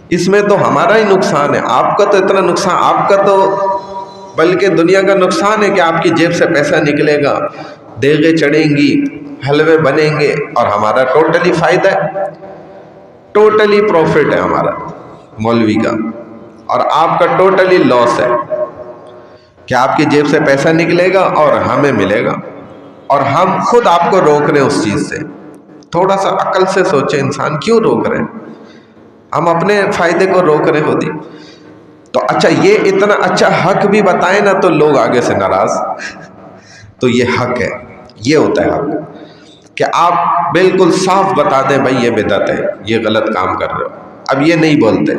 اس میں تو ہمارا ہی نقصان ہے، آپ کا تو اتنا نقصان، آپ کا تو بلکہ دنیا کا نقصان ہے کہ آپ کی جیب سے پیسہ نکلے گا، دیگیں چڑھیں گی، حلوے بنیں گے، اور ہمارا ٹوٹلی فائدہ ہے، ٹوٹلی پروفٹ ہے ہمارا مولوی کا، اور آپ کا ٹوٹلی لاس ہے کہ آپ کی جیب سے پیسہ نکلے گا اور ہمیں ملے گا، اور ہم خود آپ کو روک رہے ہیں اس چیز سے۔ تھوڑا سا عقل سے سوچے، انسان کیوں روک رہے ہیں؟ ہم اپنے فائدے کو روک رہے ہوتی تو اچھا یہ اتنا اچھا حق بھی بتائیں نا تو لوگ آگے سے ناراض، تو یہ حق ہے، یہ ہوتا ہے حق کہ آپ بالکل صاف بتا دیں بھائی یہ بدعت ہے، یہ غلط کام کر رہے ہو. اب یہ نہیں بولتے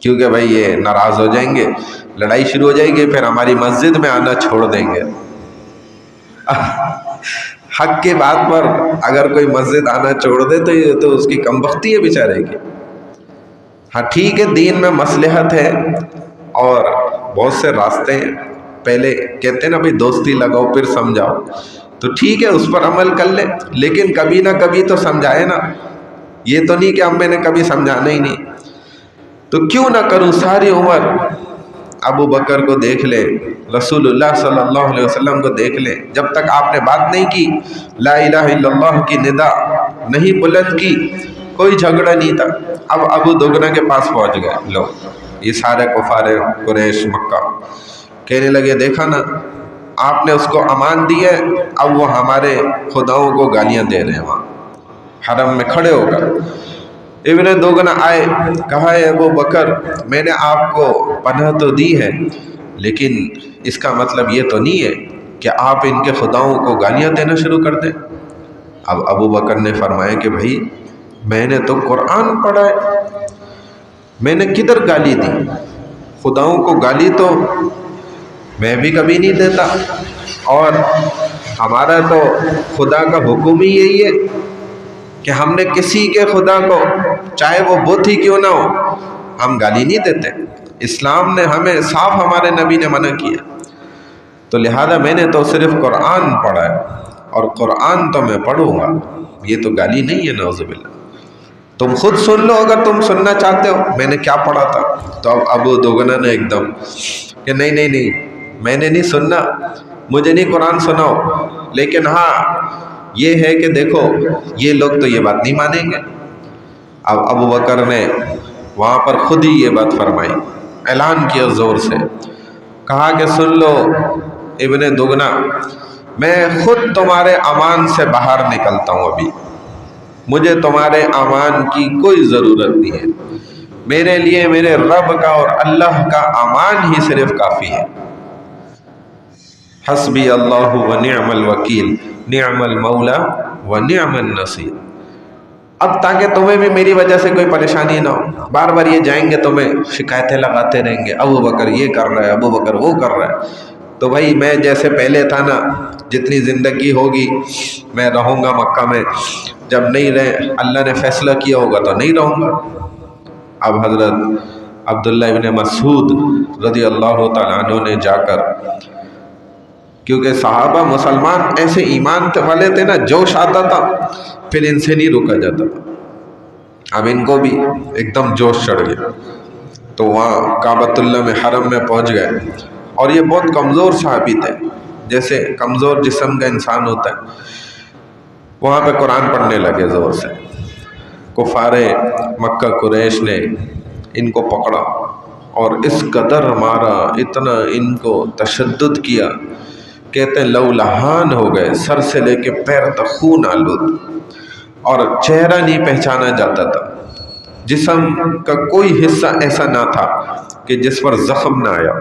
کیونکہ بھائی یہ ناراض ہو جائیں گے، لڑائی شروع ہو جائے گی، پھر ہماری مسجد میں آنا چھوڑ دیں گے. حق کی بات پر اگر کوئی مسجد آنا چھوڑ دے تو یہ تو اس کی کم بختی ہے بیچارے کی. ہاں ٹھیک ہے، دین میں مصلحت ہے اور بہت سے راستے ہیں. پہلے کہتے ہیں نا بھائی دوستی لگاؤ پھر سمجھاؤ، تو ٹھیک ہے اس پر عمل کر لیں، لیکن کبھی نہ کبھی تو سمجھائے نا. یہ تو نہیں کہ ہم میں نے کبھی سمجھانا ہی نہیں. تو کیوں نہ کروں ساری عمر ابو بکر کو دیکھ لے، رسول اللہ صلی اللہ علیہ وسلم کو دیکھ لے، جب تک آپ نے بات نہیں کی، لا الہ الا اللہ کی ندا نہیں بلند کی، کوئی جھگڑا نہیں تھا. اب ابو دگنا کے پاس پہنچ گئے لوگ، یہ سارے کفار قریش مکہ، کہنے لگے دیکھا نا آپ نے اس کو امان دی ہے، اب وہ ہمارے خداؤں کو گالیاں دے رہے ہیں وہاں حرم میں کھڑے ہو کر. ابن دوگنا آئے، کہا ہے ابو بکر میں نے آپ کو پناہ تو دی ہے، لیکن اس کا مطلب یہ تو نہیں ہے کہ آپ ان کے خداؤں کو گالیاں دینا شروع کر دیں. اب ابو بکر نے فرمایا کہ بھائی میں نے تو قرآن پڑھا ہے، میں نے کدھر گالی دی؟ خداؤں کو گالی تو میں بھی کبھی نہیں دیتا، اور ہمارا تو خدا کا حکم ہی یہی ہے کہ ہم نے کسی کے خدا کو چاہے وہ بت ہی کیوں نہ ہو ہم گالی نہیں دیتے. اسلام نے ہمیں صاف، ہمارے نبی نے منع کیا، تو لہذا میں نے تو صرف قرآن پڑھا ہے اور قرآن تو میں پڑھوں گا، یہ تو گالی نہیں ہے. نعوذ باللہ، تم خود سن لو اگر تم سننا چاہتے ہو میں نے کیا پڑھا تھا. تو اب ابو دوگنا نے ایک دم کہ نہیں میں نے نہیں سننا، مجھے نہیں قرآن سناؤ، لیکن ہاں یہ ہے کہ دیکھو یہ لوگ تو یہ بات نہیں مانیں گے. اب ابو بکر نے وہاں پر خود ہی یہ بات فرمائی، اعلان کیا زور سے، کہا کہ سن لو ابن دگنا، میں خود تمہارے امان سے باہر نکلتا ہوں، ابھی مجھے تمہارے امان کی کوئی ضرورت نہیں ہے، میرے لیے میرے رب کا اور اللہ کا امان ہی صرف کافی ہے. حسبی اللہ و نعم الوکیل، نعم المولا و نعم النصیر. اب تاکہ تمہیں بھی میری وجہ سے کوئی پریشانی نہ ہو، بار بار یہ جائیں گے تمہیں شکایتیں لگاتے رہیں گے، ابو بکر یہ کر رہا ہے، ابو بکر وہ کر رہا ہے. تو بھائی میں جیسے پہلے تھا نا، جتنی زندگی ہوگی میں رہوں گا مکہ میں، جب نہیں رہے اللہ نے فیصلہ کیا ہوگا تو نہیں رہوں گا. اب حضرت عبداللہ ابن مسعود رضی اللہ تعالیٰ عنہ نے جا کر، کیونکہ صحابہ مسلمان ایسے ایمان والے تھے نا، جوش آتا تھا پھر ان سے نہیں روکا جاتا تھا. اب ان کو بھی ایک دم جوش چڑھ گیا، تو وہاں کعبۃ اللہ میں حرم میں پہنچ گئے، اور یہ بہت کمزور صحابی تھے، جیسے کمزور جسم کا انسان ہوتا ہے. وہاں پہ قرآن پڑھنے لگے زور سے. کفار مکہ قریش نے ان کو پکڑا اور اس قدر مارا، اتنا ان کو تشدد کیا، کہتے ہیں لو لہان ہو گئے، سر سے لے کے پیر تک خون آلود، اور چہرہ نہیں پہچانا جاتا تھا. جسم کا کوئی حصہ ایسا نہ تھا کہ جس پر زخم نہ آیا،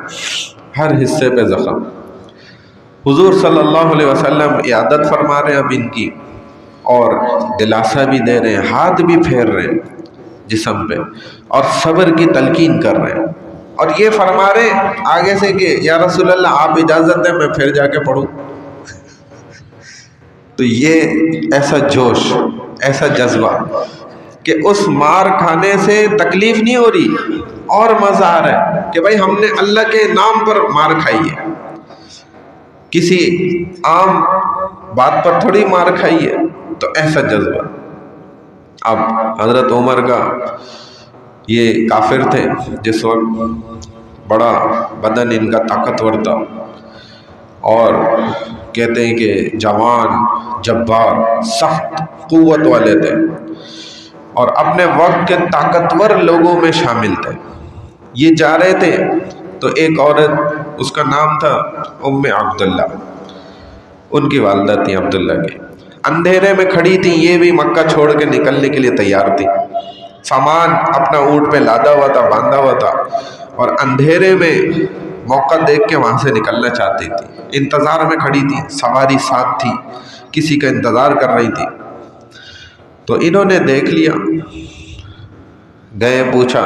ہر حصے پہ زخم. حضور صلی اللہ علیہ وسلم عیادت فرما رہے ہیں اب ان کی، اور دلاسا بھی دے رہے ہیں، ہاتھ بھی پھیر رہے ہیں جسم پہ، اور صبر کی تلقین کر رہے ہیں، اور یہ فرما رہے ہیں آگے سے کہ یا رسول اللہ آپ اجازت دیں میں پھر جا کے پڑھوں. تو یہ ایسا جوش، ایسا جذبہ کہ اس مار کھانے سے تکلیف نہیں ہو رہی، اور مزہ آ رہا ہے کہ بھائی ہم نے اللہ کے نام پر مار کھائی ہے، کسی عام بات پر تھوڑی مار کھائی ہے. تو ایسا جذبہ. اب حضرت عمر کا، یہ کافر تھے جس وقت، بڑا بدن ان کا طاقتور تھا، اور کہتے ہیں کہ جوان، جبار، سخت قوت والے تھے، اور اپنے وقت کے طاقتور لوگوں میں شامل تھے. یہ جا رہے تھے تو ایک عورت، اس کا نام تھا ام عبداللہ، ان کی والدہ تھی عبداللہ کی، اندھیرے میں کھڑی تھی، یہ بھی مکہ چھوڑ کے نکلنے کے لیے تیار تھی، سامان اپنا اونٹ پہ لادا ہوا تھا، باندھا ہوا تھا، اور اندھیرے میں موقع دیکھ کے وہاں سے نکلنا چاہتی تھی. انتظار میں کھڑی تھی، سواری ساتھ تھی، کسی کا انتظار کر رہی تھی. تو انہوں نے دیکھ لیا, گئے پوچھا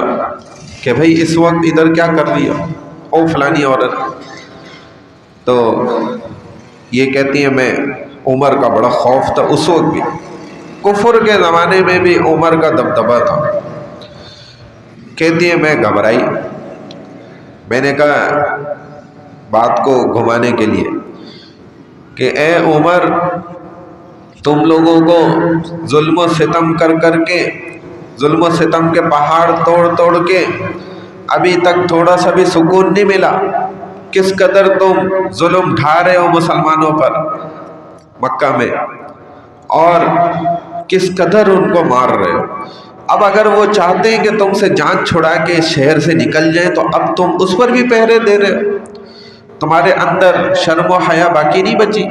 کہ بھائی اس وقت ادھر کیا کر رہی ہو؟ او فلانی عورت. تو یہ کہتی ہیں میں عمر کا بڑا خوف تھا اس وقت بھی, کفر کے زمانے میں بھی عمر کا دبدبہ تھا. کہتی ہے میں گھبرائی. میں نے کہا بات کو گھمانے کے لیے کہ اے عمر, تم لوگوں کو ظلم و ستم کر کے, ظلم و ستم کے پہاڑ توڑ کے ابھی تک تھوڑا سا بھی سکون نہیں ملا. کس قدر تم ظلم ڈھا رہے ہو مسلمانوں پر مکہ میں, اور کس قدر ان کو مار رہے ہو. اب اگر وہ چاہتے ہیں کہ تم سے جان چھڑا کے شہر سے نکل جائیں تو اب تم اس پر بھی پہرے دے رہے ہو. تمہارے اندر شرم و حیا باقی نہیں بچی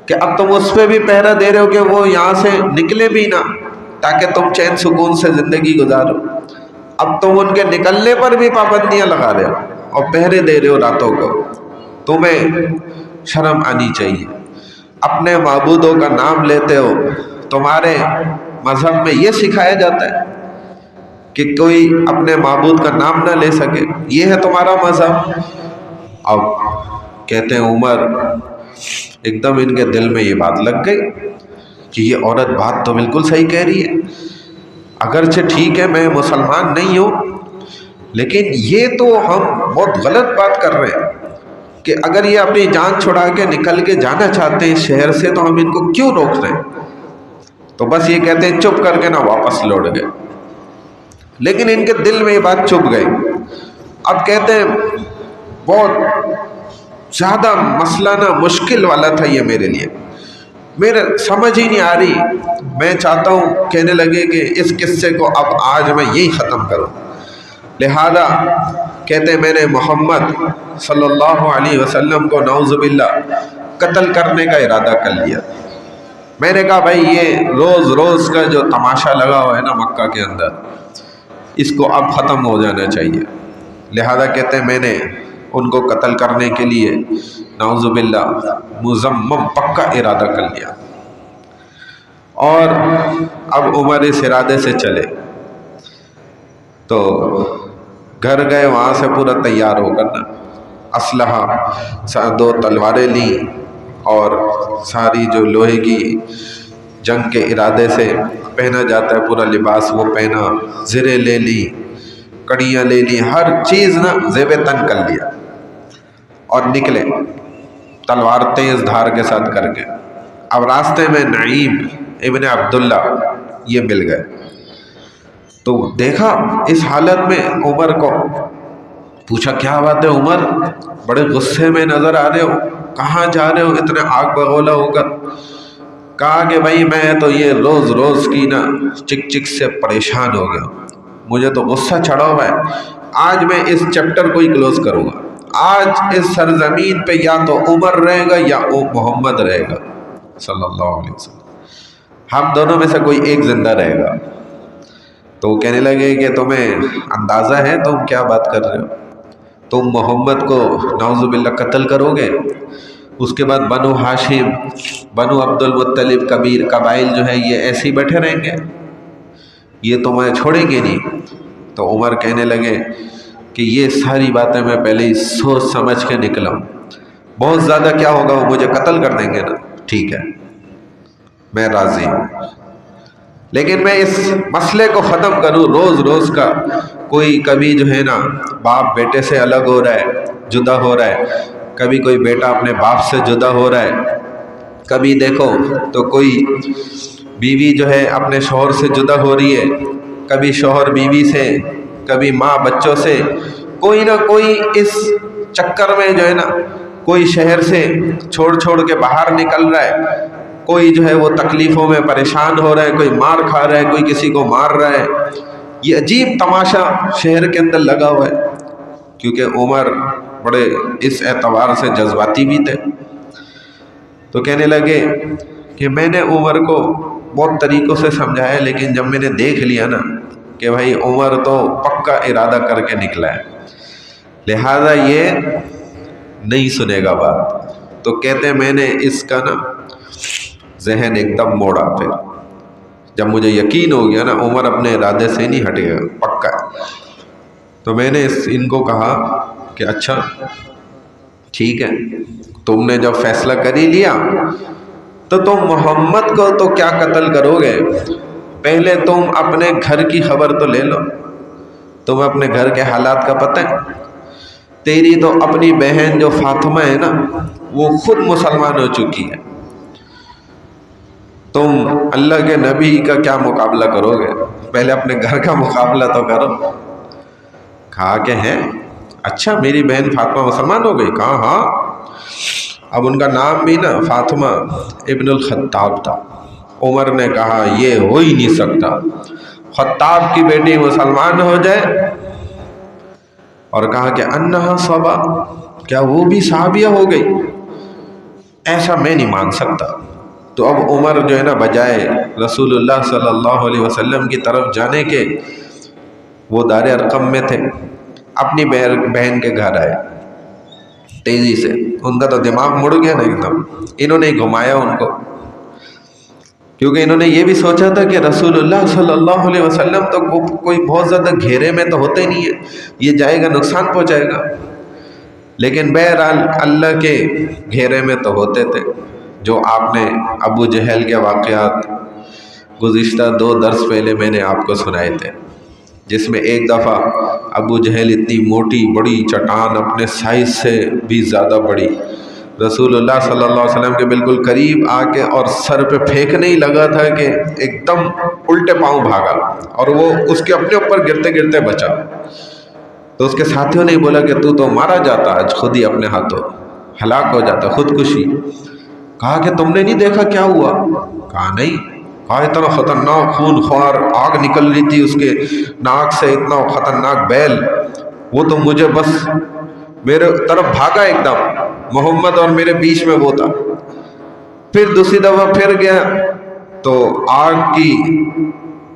کہ اب تم اس پہ بھی پہرا دے رہے ہو کہ وہ یہاں سے نکلے بھی نہ تاکہ تم چین سکون سے زندگی گزارو. اب تم ان کے نکلنے پر بھی پابندیاں لگا رہے ہو اور پہرے دے رہے ہو راتوں کو. تمہیں شرم آنی چاہیے. اپنے معبودوں کا نام لیتے ہو. تمہارے مذہب میں یہ سکھایا جاتا ہے کہ کوئی اپنے معبود کا نام نہ لے سکے, یہ ہے تمہارا مذہب. اب کہتے ہیں عمر ایک دم ان کے دل میں یہ بات لگ گئی کہ یہ عورت بات تو بالکل صحیح کہہ رہی ہے. اگرچہ ٹھیک ہے میں مسلمان نہیں ہوں, لیکن یہ تو ہم بہت غلط بات کر رہے ہیں کہ اگر یہ اپنی جان چھڑا کے نکل کے جانا چاہتے ہیں شہر سے تو ہم ان کو کیوں روک رہے ہیں. تو بس یہ کہتے ہیں چپ کر کے نہ واپس لوٹ گئے. لیکن ان کے دل میں یہ بات چپ گئی. اب کہتے ہیں بہت زیادہ مسئلہ نا مشکل والا تھا یہ میرے لیے, میرے سمجھ ہی نہیں آ رہی. میں چاہتا ہوں, کہنے لگے کہ اس قصے کو اب آج میں یہی ختم کروں. لہذا کہتے ہیں میں نے محمد صلی اللہ علیہ وسلم کو نعوذ باللہ قتل کرنے کا ارادہ کر لیا. میں نے کہا بھائی یہ روز روز کا جو تماشا لگا ہوا ہے نا مکہ کے اندر, اس کو اب ختم ہو جانا چاہیے. لہذا کہتے ہیں میں نے ان کو قتل کرنے کے لیے نعوذ باللہ مزمم پکا ارادہ کر لیا. اور اب عمر اس ارادے سے چلے تو گھر گئے, وہاں سے پورا تیار ہو کر نا اسلحہ 2 تلواریں لیں اور ساری جو لوہے کی جنگ کے ارادے سے پہنا جاتا ہے پورا لباس وہ پہنا, زرے لے لی, کڑیاں لے لی, ہر چیز نا زیب تن کر لیا اور نکلے تلوار تیز دھار کے ساتھ کر کے. اب راستے میں نعیم ابن عبداللہ یہ مل گئے تو دیکھا اس حالت میں عمر کو. پوچھا کیا بات ہے عمر, بڑے غصے میں نظر آ رہے ہو, کہاں جا رہے ہو اتنے آگ بگولا ہو کر؟ کہا کہ بھائی میں تو یہ روز روز کی نا چک چک سے پریشان ہو گیا, مجھے تو غصہ چڑھا ہوا ہے. آج میں اس چیپٹر کو ہی کلوز کروں گا. آج اس سرزمین پہ یا تو عمر رہے گا یا محمد رہے گا صلی اللہ علیہ وسلم. ہم دونوں میں سے کوئی ایک زندہ رہے گا. تو وہ کہنے لگے کہ تمہیں اندازہ ہے تم کیا بات کر رہے ہو؟ تم محمد کو نعوذ باللہ قتل کرو گے, اس کے بعد بنو ہاشم, بنو عبد المطلب, کبیر قبائل جو ہے یہ ایسے ہی بیٹھے رہیں گے, یہ تمہیں چھوڑیں گے نہیں. تو عمر کہنے لگے کہ یہ ساری باتیں میں پہلے ہی سوچ سمجھ کے نکلا ہوں, بہت زیادہ کیا ہوگا وہ مجھے قتل کر دیں گے نا, ٹھیک ہے میں راضی ہوں, لیکن میں اس مسئلے کو ختم کروں. روز روز کا کوئی کبھی جو ہے نا باپ بیٹے سے الگ ہو رہا ہے, جدا ہو رہا ہے, کبھی کوئی بیٹا اپنے باپ سے جدا ہو رہا ہے, کبھی دیکھو تو کوئی بیوی جو ہے اپنے شوہر سے جدا ہو رہی ہے, کبھی شوہر بیوی سے, کبھی ماں بچوں سے, کوئی نہ کوئی اس چکر میں جو ہے نا کوئی شہر سے چھوڑ کے باہر نکل رہا ہے, کوئی جو ہے وہ تکلیفوں میں پریشان ہو رہا ہے, کوئی مار کھا رہا ہے, کوئی کسی کو مار رہا ہے. یہ عجیب تماشا شہر کے اندر لگا ہوا ہے, کیونکہ عمر بڑے اس اعتبار سے جذباتی بھی تھے. تو کہنے لگے کہ میں نے عمر کو بہت طریقوں سے سمجھایا, لیکن جب میں نے دیکھ لیا نا کہ بھائی عمر تو پکا ارادہ کر کے نکلا ہے, لہذا یہ نہیں سنے گا بات. تو کہتے ہیں میں نے اس کا نا ذہن ایک دم موڑا۔ پھر جب مجھے یقین ہو گیا نا عمر اپنے ارادے سے نہیں ہٹے گا، پکا ہے، تو میں نے ان کو کہا کہ اچھا ٹھیک ہے، تم نے جب فیصلہ کر ہی لیا تو تم محمد کو تو کیا قتل کرو گے، پہلے تم اپنے گھر کی خبر تو لے لو، تمہیں اپنے گھر کے حالات کا پتہ ہے، تیری تو اپنی بہن جو فاطمہ ہے نا وہ خود مسلمان ہو چکی ہے، تم اللہ کے نبی کا کیا مقابلہ کرو گے، پہلے اپنے گھر کا مقابلہ تو کرو۔ کہا کہ ہیں اچھا میری بہن فاطمہ مسلمان ہو گئی، کہا ہاں، اب ان کا نام بھی نا فاطمہ ابن الخطاب تھا۔ عمر نے کہا یہ ہو ہی نہیں سکتا، خطاب کی بیٹی مسلمان ہو جائے، اور کہا کہ انہا صبا، کیا وہ بھی صحابیہ ہو گئی، ایسا میں نہیں مان سکتا۔ تو اب عمر جو ہے نا بجائے رسول اللہ صلی اللہ علیہ وسلم کی طرف جانے کے، وہ دار ارقم میں تھے، اپنی بہن کے گھر آئے تیزی سے، ان کا تو دماغ مڑ گیا نا ایک دم، انہوں نے گھمایا ان کو، کیونکہ انہوں نے یہ بھی سوچا تھا کہ رسول اللہ صلی اللہ علیہ وسلم تو کوئی بہت زیادہ گھیرے میں تو ہوتے نہیں ہے، یہ جائے گا نقصان پہنچائے گا، لیکن بہرحال اللہ کے گھیرے میں تو ہوتے تھے۔ جو آپ نے ابو جہل کے واقعات گزشتہ 2 درس پہلے میں نے آپ کو سنائے تھے، جس میں ایک دفعہ ابو جہل اتنی موٹی بڑی چٹان، اپنے سائز سے بھی زیادہ بڑی، رسول اللہ صلی اللہ علیہ وسلم کے بالکل قریب آ کے اور سر پہ پھینکنے ہی لگا تھا کہ ایک دم الٹے پاؤں بھاگا، اور وہ اس کے اپنے اوپر گرتے گرتے بچا۔ تو اس کے ساتھیوں نے بولا کہ تو مارا جاتا آج خود ہی، اپنے ہاتھوں ہلاک ہو جاتا، خودکشی۔ کہا کہ تم نے نہیں دیکھا کیا ہوا؟ کہا نہیں۔ کہا اتنا خطرناک خون خوار آگ نکل رہی تھی اس کے ناک سے، اتنا خطرناک بیل، وہ تو مجھے بس میرے طرف بھاگا ایک دم، محمد اور میرے بیچ میں وہ تھا۔ پھر دوسری دفعہ پھر گیا تو آگ کی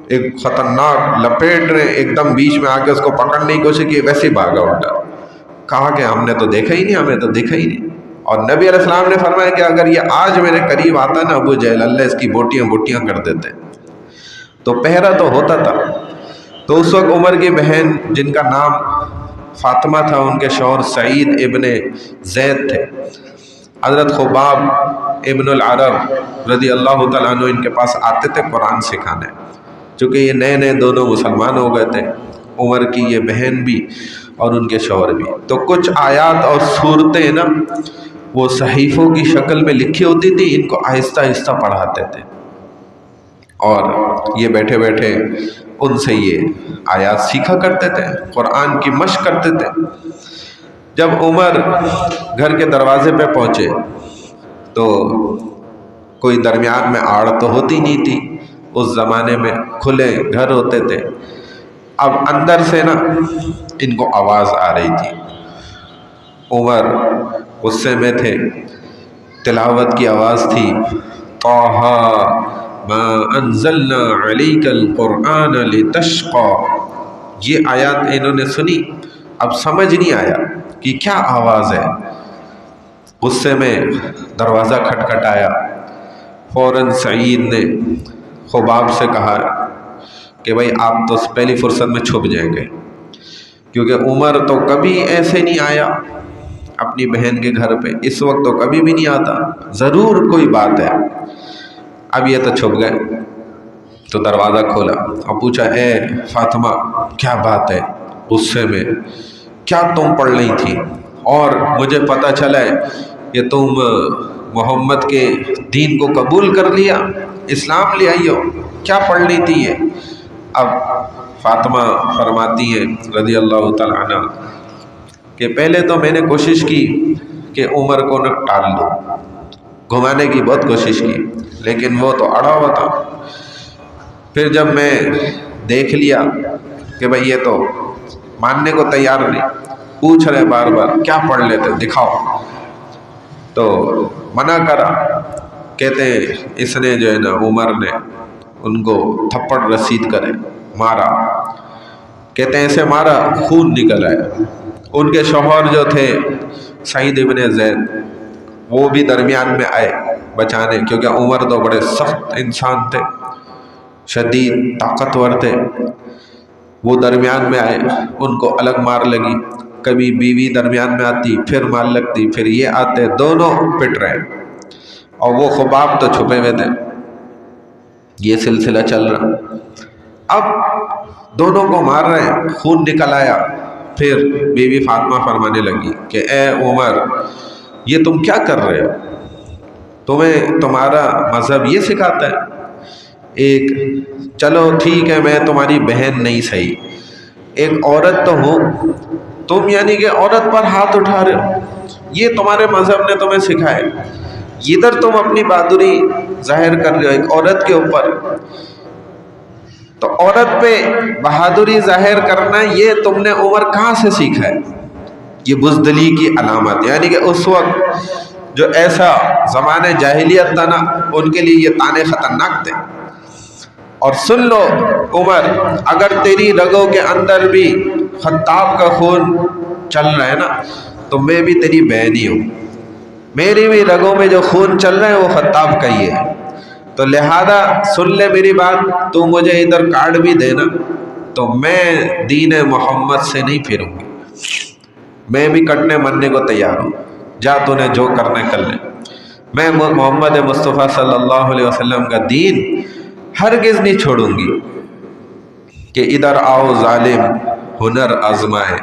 ایک خطرناک لپیٹ نے ایک دم بیچ میں آ کے اس کو پکڑنے کی کوشش کی، ویسے ہی بھاگا الٹا۔ کہا کہ ہم نے تو دیکھا ہی نہیں، ہمیں تو دیکھا ہی نہیں۔ اور نبی علیہ السلام نے فرمایا کہ اگر یہ آج میرے قریب آتا نا ابو جہل، اللہ اس کی بوٹیاں بوٹیاں کر دیتے۔ تو پہرا تو ہوتا تھا۔ تو اس وقت عمر کی بہن جن کا نام فاطمہ تھا، ان کے شوہر سعید ابن زید تھے، حضرت خباب ابن العرب رضی اللہ تعالیٰ عنہ ان کے پاس آتے تھے قرآن سکھانے، چونکہ یہ نئے نئے دونوں مسلمان ہو گئے تھے، عمر کی یہ بہن بھی اور ان کے شوہر بھی۔ تو کچھ آیات اور صورتیں نا وہ صحیفوں کی شکل میں لکھی ہوتی تھی، ان کو آہستہ آہستہ پڑھاتے تھے، اور یہ بیٹھے بیٹھے ان سے یہ آیات سیکھا کرتے تھے، قرآن کی مشق کرتے تھے۔ جب عمر گھر کے دروازے پہ پہنچے تو کوئی درمیان میں آڑ تو ہوتی نہیں تھی، اس زمانے میں کھلے گھر ہوتے تھے۔ اب اندر سے نا ان کو آواز آ رہی تھی، عمر غصے میں تھے، تلاوت کی آواز تھی، طٰہٰ ما انزلنا علیک القرآن لتشقیٰ۔ یہ آیات انہوں نے سنی، اب سمجھ نہیں آیا کہ کیا آواز ہے، غصے میں دروازہ کھٹکھٹایا۔ فوراً سعید نے خباب سے کہا کہ بھائی آپ تو پہلی فرصت میں چھپ جائیں گے، کیونکہ عمر تو کبھی ایسے نہیں آیا اپنی بہن کے گھر پہ، اس وقت تو کبھی بھی نہیں آتا، ضرور کوئی بات ہے۔ اب یہ تو چھپ گئے، تو دروازہ کھولا اور پوچھا اے فاطمہ کیا بات ہے، غصے میں کیا تم پڑھ رہی تھی، اور مجھے پتہ چلا ہے کہ تم محمد کے دین کو قبول کر لیا، اسلام لے آئی ہو، کیا پڑھ رہی تھی یہ؟ اب فاطمہ فرماتی ہیں رضی اللہ تعالیٰ عنہ کہ پہلے تو میں نے کوشش کی کہ عمر کو نہ ٹال دو، گھمانے کی بہت کوشش کی، لیکن وہ تو اڑا ہوا تھا۔ پھر جب میں دیکھ لیا کہ بھئی یہ تو ماننے کو تیار نہیں، پوچھ رہے بار بار کیا پڑھ لیتے دکھاؤ، تو منع کرا۔ کہتے ہیں اس نے جو ہے نا عمر نے ان کو تھپڑ رسید کرے مارا، کہتے ہیں ایسے مارا خون نکل آیا۔ ان کے شوہر جو تھے سعید ابن زید وہ بھی درمیان میں آئے، بچانے، کیونکہ عمر تو بڑے سخت انسان تھے، شدید طاقتور تھے۔ وہ درمیان میں آئے، ان کو الگ مار لگی، کبھی بیوی درمیان میں آتی پھر مار لگتی، پھر یہ آتے، دونوں پٹ رہے، اور وہ خباب تو چھپے ہوئے تھے۔ یہ سلسلہ چل رہا، اب دونوں کو مار رہے ہیں، خون نکل آیا۔ پھر بیوی فاطمہ فرمانے لگی کہ اے عمر، یہ تم کیا کر رہے ہو؟ تمہیں تمہارا مذہب یہ سکھاتا ہے؟ ایک چلو ٹھیک ہے، میں تمہاری بہن نہیں صحیح، ایک عورت تو ہوں، تم یعنی کہ عورت پر ہاتھ اٹھا رہے ہو، یہ تمہارے مذہب نے تمہیں سکھائے؟ ادھر تم اپنی بہادری ظاہر کر رہے ہو ایک عورت کے اوپر، تو عورت پہ بہادری ظاہر کرنا یہ تم نے عمر کہاں سے سیکھا ہے؟ یہ بزدلی کی علامت، یعنی کہ اس وقت جو ایسا زمانہ جاہلیت تھا نا، ان کے لیے یہ طعنے خطرناک تھے۔ اور سن لو عمر، اگر تیری رگوں کے اندر بھی خطاب کا خون چل رہا ہے نا، تو میں بھی تیری بہن ہی ہوں، میری بھی رگوں میں جو خون چل رہا ہے وہ خطاب کا ہی ہے، تو لہذا سن لے میری بات، تو مجھے ادھر کارڈ بھی دینا، تو میں دین محمد سے نہیں پھروں گی، میں بھی کٹنے مرنے کو تیار ہوں، جا تو نے جو کرنا کر لے، میں محمد مصطفیٰ صلی اللہ علیہ وسلم کا دین ہرگز نہیں چھوڑوں گی کہ ادھر آؤ ظالم ہنر آزمائے،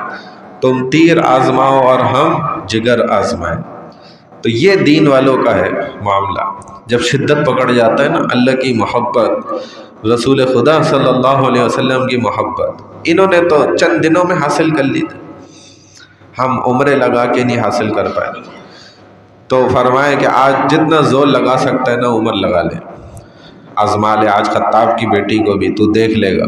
تم تیر آزماؤ اور ہم جگر آزمائے۔ تو یہ دین والوں کا ہے معاملہ، جب شدت پکڑ جاتا ہے نا، اللہ کی محبت، رسول خدا صلی اللہ علیہ وسلم کی محبت، انہوں نے تو چند دنوں میں حاصل کر لی تھی، ہم عمریں لگا کے نہیں حاصل کر پائے۔ تو فرمائے کہ آج جتنا زور لگا سکتا ہے نا عمر لگا لے، آزما لے، آج خطاب کی بیٹی کو بھی تو دیکھ لے گا۔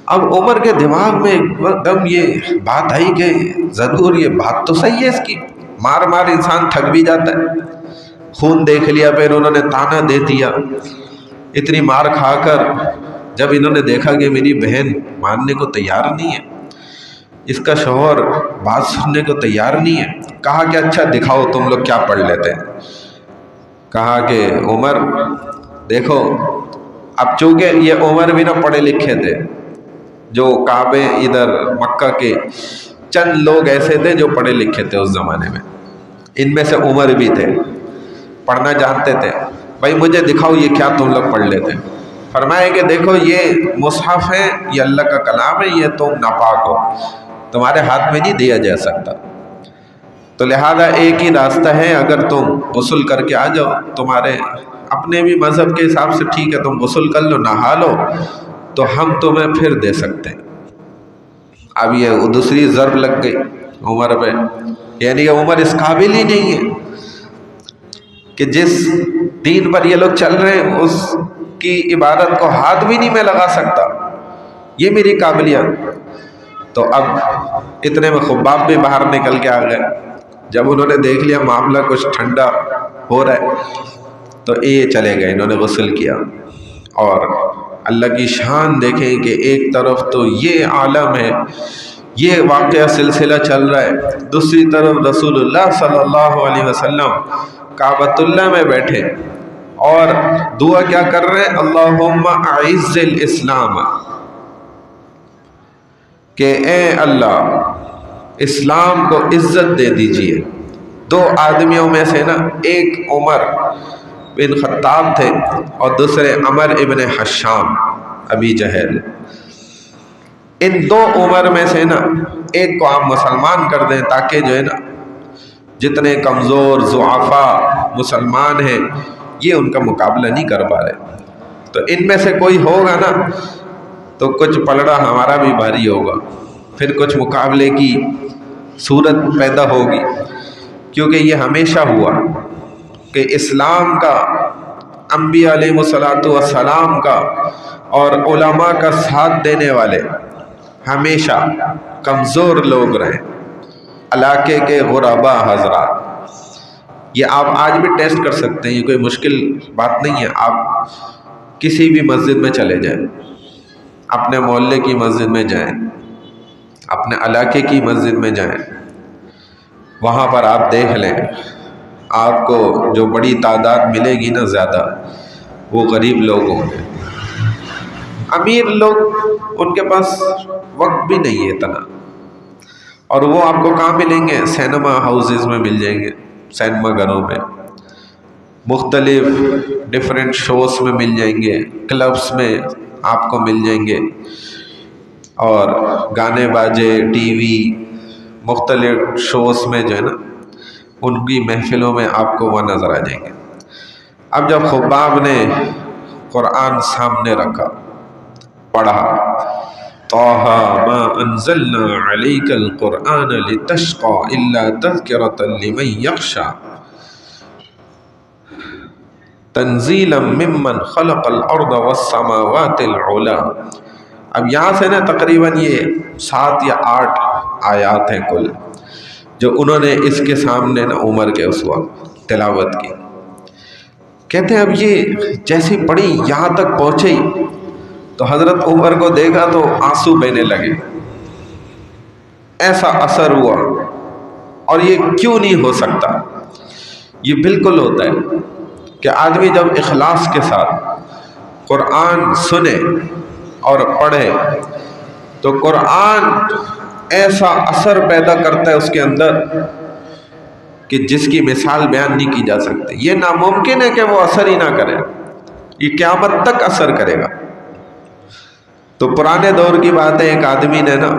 اب عمر کے دماغ میں ایک دم یہ بات آئی کہ ضرور یہ بات تو صحیح ہے اس کی، مار مار انسان تھک بھی جاتا ہے، خون دیکھ لیا، پھر انہوں نے تانا دے دیا، اتنی مار کھا کر جب انہوں نے دیکھا کہ میری بہن ماننے کو تیار نہیں ہے، اس کا شوہر بات سننے کو تیار نہیں ہے، کہا کہ اچھا دکھاؤ تم لوگ کیا پڑھ لیتے ہیں۔ کہا کہ عمر دیکھو، اب چونکہ یہ عمر بھی نہ پڑھے لکھے تھے، جو کعبے ادھر مکہ کے چند لوگ ایسے تھے جو پڑھے لکھے تھے اس زمانے میں، ان میں سے عمر بھی تھے، پڑھنا جانتے تھے، بھائی مجھے دکھاؤ یہ کیا تم لوگ پڑھ لیتے۔ فرمائے کہ دیکھو یہ مصحف ہے، یہ اللہ کا کلام ہے، یہ تم ناپاک ہو، تمہارے ہاتھ میں نہیں دیا جا سکتا، تو لہذا ایک ہی راستہ ہے، اگر تم غسل کر کے آ جاؤ، تمہارے اپنے بھی مذہب کے حساب سے ٹھیک ہے، تم غسل کر لو، نہا لو، تو ہم تمہیں پھر دے سکتے ہیں۔ اب یہ دوسری ضرب لگ گئی عمر پہ، یعنی کہ عمر اس قابل ہی نہیں ہے کہ جس دین پر یہ لوگ چل رہے ہیں اس کی عبادت کو ہاتھ بھی نہیں میں لگا سکتا، یہ میری قابلیت۔ تو اب اتنے میں خباب بھی باہر نکل کے آ گئے، جب انہوں نے دیکھ لیا معاملہ کچھ ٹھنڈا ہو رہا ہے تو یہ چلے گئے، انہوں نے غسل کیا۔ اور اللہ کی شان دیکھیں کہ ایک طرف تو یہ عالم ہے، یہ واقعہ سلسلہ چل رہا ہے، دوسری طرف رسول اللہ صلی اللہ علیہ وسلم کعبۃ اللہ میں بیٹھے اور دعا کیا کر رہے ہیں، اللہم اعز الاسلام، کہ اے اللہ اسلام کو عزت دے دیجئے۔ دو آدمیوں میں سے نا، ایک عمر بن خطاب تھے اور دوسرے عمر ابن حشام ابی جہل، ان دو عمر میں سے نا ایک کو آپ مسلمان کر دیں، تاکہ جو ہے نا جتنے کمزور ضعفاء مسلمان ہیں یہ ان کا مقابلہ نہیں کر پا رہے، تو ان میں سے کوئی ہوگا نا تو کچھ پلڑا ہمارا بھی بھاری ہوگا، پھر کچھ مقابلے کی صورت پیدا ہوگی، کیونکہ یہ ہمیشہ ہوا کہ اسلام کا، انبیاء علیہ السلام کا اور علماء کا ساتھ دینے والے ہمیشہ کمزور لوگ رہے، علاقے کے غرباء حضرات۔ یہ آپ آج بھی ٹیسٹ کر سکتے ہیں، یہ کوئی مشکل بات نہیں ہے، آپ کسی بھی مسجد میں چلے جائیں، اپنے محلے کی مسجد میں جائیں، اپنے علاقے کی مسجد میں جائیں، وہاں پر آپ دیکھ لیں آپ کو جو بڑی تعداد ملے گی نا زیادہ، وہ غریب لوگ ہوں گے۔ امیر لوگ ان کے پاس وقت بھی نہیں ہے اتنا، اور وہ آپ کو کہاں ملیں گے؟ سینما ہاؤسز میں مل جائیں گے، سینما گھروں میں، مختلف ڈیفرنٹ شوز میں مل جائیں گے، کلبس میں آپ کو مل جائیں گے، اور گانے باجے، ٹی وی، مختلف شوز میں جو ہے نا ان کی محفلوں میں آپ کو وہ نظر آ جائیں گے۔ اب جب خباب نے قرآن سامنے رکھا، پڑھا، طٰہٰ ما انزلنا علیک القرآن لتشقى الا تذکرۃ لمن یخشیٰ تنزیلا ممن خلق الارض والسماوات العلی۔ اب یہاں سے نا تقریباً یہ 7 یا 8 آیات ہیں کل جو انہوں نے اس کے سامنے نا عمر کے اس وقت تلاوت کی۔ کہتے ہیں اب یہ جیسی پڑھی یہاں تک پہنچی تو حضرت عمر کو دیکھا تو آنسو بہنے لگے، ایسا اثر ہوا۔ اور یہ کیوں نہیں ہو سکتا؟ یہ بالکل ہوتا ہے کہ آدمی جب اخلاص کے ساتھ قرآن سنے اور پڑھے تو قرآن ایسا اثر پیدا کرتا ہے اس کے اندر کہ جس کی مثال بیان نہیں کی جا سکتی۔ یہ ناممکن ہے کہ وہ اثر ہی نہ کرے، یہ قیامت تک اثر کرے گا۔ تو پرانے دور کی بات ہے، ایک آدمی نے نا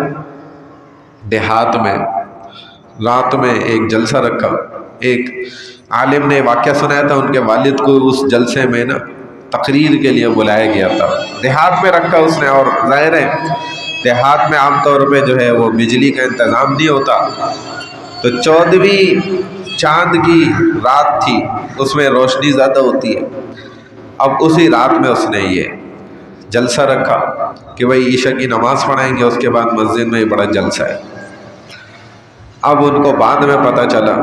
دیہات میں رات میں ایک جلسہ رکھا، ایک عالم نے واقعہ سنایا تھا، ان کے والد کو اس جلسے میں نا تقریر کے لیے بلایا گیا تھا، دیہات میں رکھا اس نے۔ اور ظاہر ہے دیہات میں عام طور پہ جو ہے وہ بجلی کا انتظام نہیں ہوتا، تو 14ویں چاند کی رات تھی، اس میں روشنی زیادہ ہوتی ہے۔ اب اسی رات میں اس نے یہ جلسہ رکھا کہ بھائی عشاء کی نماز پڑھائیں گے، اس کے بعد مسجد میں بڑا جلسہ ہے۔ اب ان کو بعد میں پتہ چلا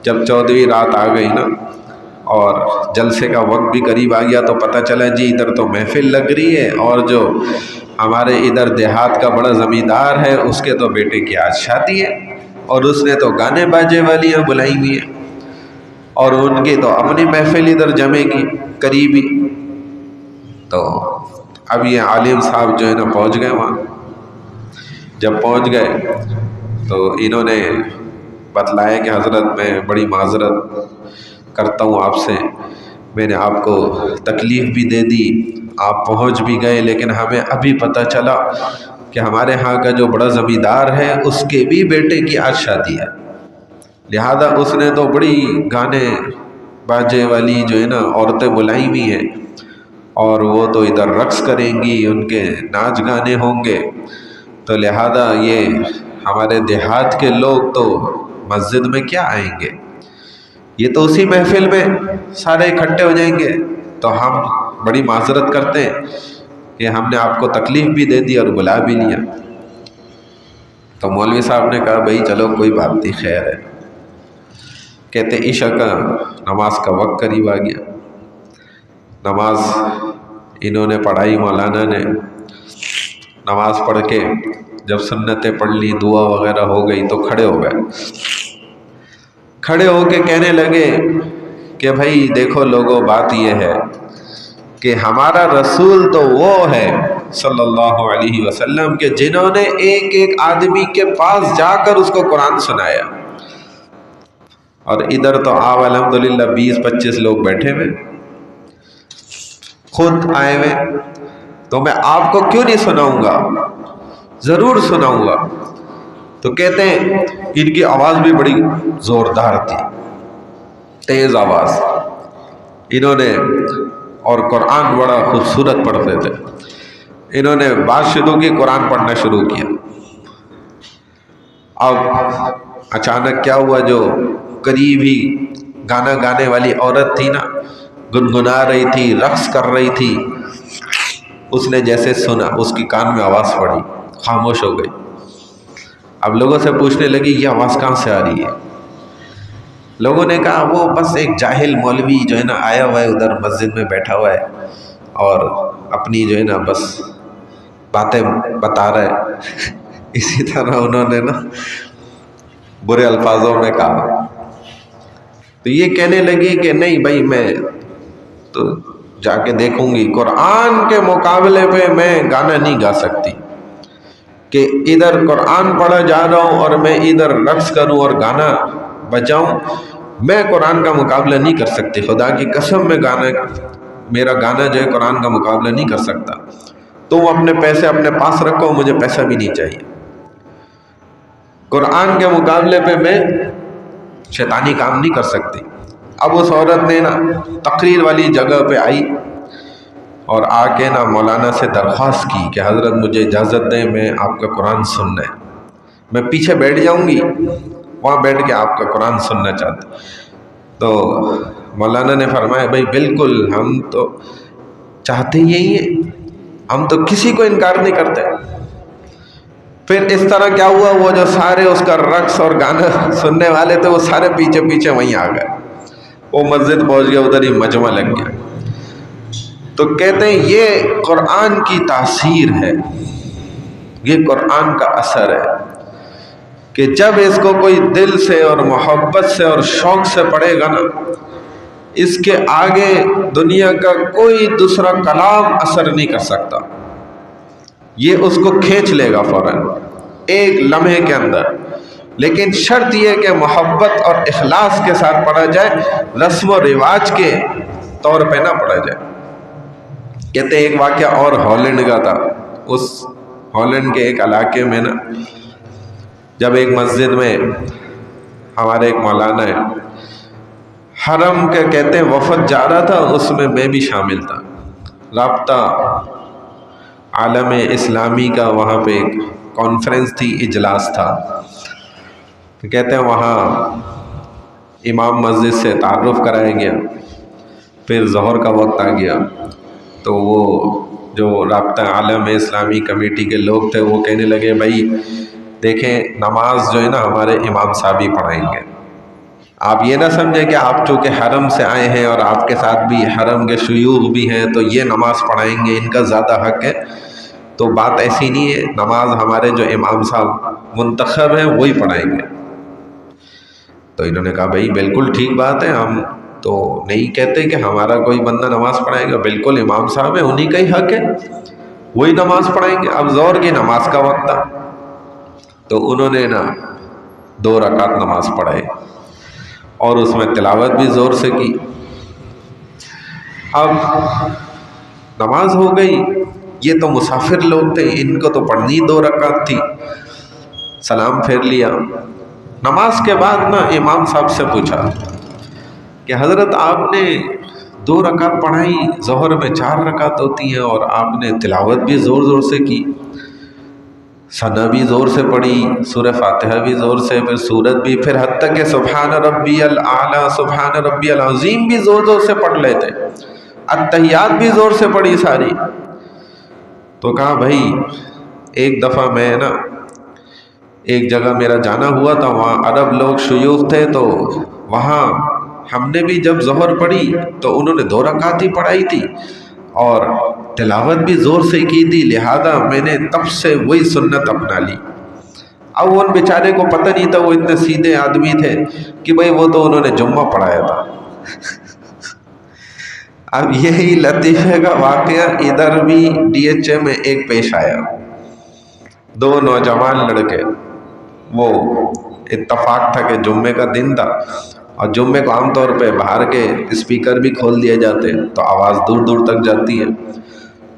جب 14ویں رات آ گئی نا اور جلسے کا وقت بھی قریب آ گیا تو پتہ چلا جی ادھر تو محفل لگ رہی ہے، اور جو ہمارے ادھر دیہات کا بڑا زمیندار ہے اس کے تو بیٹے کی آج شادی ہے، اور اس نے تو گانے باجے والیاں بلائی ہوئی ہیں، اور ان کی تو اپنی محفل ادھر جمے گی قریبی۔ تو اب یہ عالم صاحب جو ہے نا پہنچ گئے وہاں۔ جب پہنچ گئے تو انہوں نے بتلایا کہ حضرت میں بڑی معذرت کرتا ہوں آپ سے، میں نے آپ کو تکلیف بھی دے دی، آپ پہنچ بھی گئے، لیکن ہمیں ابھی پتہ چلا کہ ہمارے ہاں کا جو بڑا زمیندار ہے اس کے بھی بیٹے کی آج شادی ہے، لہذا اس نے تو بڑی گانے باجے والی جو ہے نا عورتیں بلائی ہوئی ہیں، اور وہ تو ادھر رقص کریں گی، ان کے ناچ گانے ہوں گے، تو لہذا یہ ہمارے دیہات کے لوگ تو مسجد میں کیا آئیں گے، یہ تو اسی محفل میں سارے اکٹھے ہو جائیں گے، تو ہم بڑی معذرت کرتے ہیں کہ ہم نے آپ کو تکلیف بھی دے دی اور بلا بھی لیا۔ تو مولوی صاحب نے کہا بھائی چلو کوئی بات نہیں، خیر ہے۔ کہتے عشاء کا نماز کا وقت قریب آ گیا، نماز انہوں نے پڑھائی، مولانا نے نماز پڑھ کے جب سنتیں پڑھ لی، دعا وغیرہ ہو گئی تو کھڑے ہو گئے۔ کھڑے ہو کے کہنے لگے کہ بھائی دیکھو لوگوں، بات یہ ہے کہ ہمارا رسول تو وہ ہے صلی اللہ علیہ وسلم کہ جنہوں نے ایک ایک آدمی کے پاس جا کر اس کو قرآن سنایا، اور ادھر تو آپ الحمدللہ 20-25 لوگ بیٹھے ہوئے، خود آئے ہوئے، تو میں آپ کو کیوں نہیں سناؤں گا، ضرور سناؤں گا۔ تو کہتے ہیں ان کی آواز بھی بڑی زوردار تھی، تیز آواز انہوں نے، اور قرآن بڑا خوبصورت پڑھتے تھے۔ انہوں نے بات شروع کی، قرآن پڑھنا شروع کیا۔ اب اچانک کیا ہوا، جو قریب ہی گانا گانے والی عورت تھی نا، گنگنا رہی تھی، رقص کر رہی تھی، اس نے جیسے سنا، اس کی کان میں آواز پڑی، خاموش ہو گئی۔ اب لوگوں سے پوچھنے لگی یہ آواز کہاں سے آ رہی ہے؟ لوگوں نے کہا وہ بس ایک جاہل مولوی جو ہے نا آیا ہوا ہے ادھر مسجد میں بیٹھا ہوا ہے، اور اپنی جو ہے نا بس باتیں بتا رہا ہے۔ اسی طرح انہوں نے نا برے الفاظوں میں کہا۔ تو یہ کہنے لگی کہ نہیں بھائی میں تو جا کے دیکھوں گی، قرآن کے مقابلے پہ میں گانا نہیں گا سکتی کہ ادھر قرآن پڑھا جا رہا ہوں اور میں ادھر رقص کروں اور گانا بجاؤں، میں قرآن کا مقابلہ نہیں کر سکتی، خدا کی قسم میں میرا گانا جو ہے قرآن کا مقابلہ نہیں کر سکتا، تم اپنے پیسے اپنے پاس رکھو، مجھے پیسہ بھی نہیں چاہیے، قرآن کے مقابلے پہ میں شیطانی کام نہیں کر سکتی۔ اب اس عورت نے نا تقریر والی جگہ پہ آئی اور آ کے نا مولانا سے درخواست کی کہ حضرت مجھے اجازت دیں، میں آپ کا قرآن سننا ہے، میں پیچھے بیٹھ جاؤں گی، وہاں بیٹھ کے آپ کا قرآن سننا چاہتا ہوں۔ تو مولانا نے فرمایا بھائی بالکل، ہم تو چاہتے یہی ہیں، ہم تو کسی کو انکار نہیں کرتے۔ پھر اس طرح کیا ہوا، وہ جو سارے اس کا رقص اور گانا سننے والے تھے وہ سارے پیچھے پیچھے وہیں آ گئے، وہ مسجد پہنچ گیا، ادھر ہی مجمع لگ گیا۔ تو کہتے ہیں یہ قرآن کی تاثیر ہے، یہ قرآن کا اثر ہے کہ جب اس کو کوئی دل سے اور محبت سے اور شوق سے پڑھے گا نا، اس کے آگے دنیا کا کوئی دوسرا کلام اثر نہیں کر سکتا، یہ اس کو کھینچ لے گا فوراً ایک لمحے کے اندر۔ لیکن شرط یہ کہ محبت اور اخلاص کے ساتھ پڑھا جائے، رسم و رواج کے طور پہ نہ پڑھا جائے۔ کہتے ہیں ایک واقعہ اور ہالینڈ کا تھا، اس ہالینڈ کے ایک علاقے میں نا جب ایک مسجد میں ہمارے ایک مولانا ہے، حرم کے کہتے ہیں وفد جا رہا تھا، اس میں بھی شامل تھا، رابطہ عالم اسلامی کا وہاں پہ ایک کانفرنس تھی، اجلاس تھا۔ کہتے ہیں وہاں امام مسجد سے تعارف کرایا گیا، پھر ظہر کا وقت آ گیا تو وہ جو رابطہ عالم اسلامی کمیٹی کے لوگ تھے وہ کہنے لگے بھائی دیکھیں نماز جو ہے نا ہمارے امام صاحب ہی پڑھائیں گے، آپ یہ نہ سمجھیں کہ آپ چونکہ حرم سے آئے ہیں اور آپ کے ساتھ بھی حرم کے شیوخ بھی ہیں تو یہ نماز پڑھائیں گے، ان کا زیادہ حق ہے۔ تو بات ایسی نہیں ہے، نماز ہمارے جو امام صاحب منتخب ہیں وہی پڑھائیں گے۔ تو انہوں نے کہا بھائی بالکل ٹھیک بات ہے، ہم تو نہیں کہتے کہ ہمارا کوئی بندہ نماز پڑھائے گا، بالکل امام صاحب ہیں، انہی کا ہی حق ہے، وہی نماز پڑھائیں گے۔ اب ظہر کی نماز کا وقت تھا تو انہوں نے نا 2 رکعت نماز پڑھائے اور اس میں تلاوت بھی زور سے کی۔ اب نماز ہو گئی، یہ تو مسافر لوگ تھے، ان کو تو پڑھنی 2 رکعت تھی، سلام پھیر لیا۔ نماز کے بعد نا امام صاحب سے پوچھا کہ حضرت آپ نے 2 رکعت پڑھائی، ظہر میں 4 رکعت ہوتی ہیں اور آپ نے تلاوت بھی زور زور سے کی، ثنا بھی زور سے پڑھی، سورہ فاتحہ بھی زور سے، پھر سورت بھی، پھر حتیٰ کہ سبحان ربی الاعلیٰ سبحان ربی العظیم بھی زور زور سے پڑھ لیتے، التحیات بھی زور سے پڑھی ساری۔ تو کہا بھائی ایک دفعہ میں نا ایک جگہ میرا جانا ہوا تھا، وہاں عرب لوگ شیوخ تھے، تو وہاں ہم نے بھی جب ظہر پڑھی تو انہوں نے 2 رکعت ہی پڑھائی تھی اور تلاوت بھی زور سے کی تھی، لہذا میں نے تب سے وہی سنت اپنا لی۔ اب ان بیچارے کو پتہ نہیں تھا، وہ اتنے سیدھے آدمی تھے کہ بھائی وہ تو انہوں نے جمعہ پڑھایا تھا۔ اب یہی لطیفے کا واقعہ ادھر بھی ڈی ایچ اے میں ایک پیش آیا، 2 نوجوان لڑکے، وہ اتفاق تھا کہ جمعے کا دن تھا اور جمعے کو عام طور پہ باہر کے اسپیکر بھی کھول دیے جاتے ہیں تو آواز دور دور تک جاتی ہے۔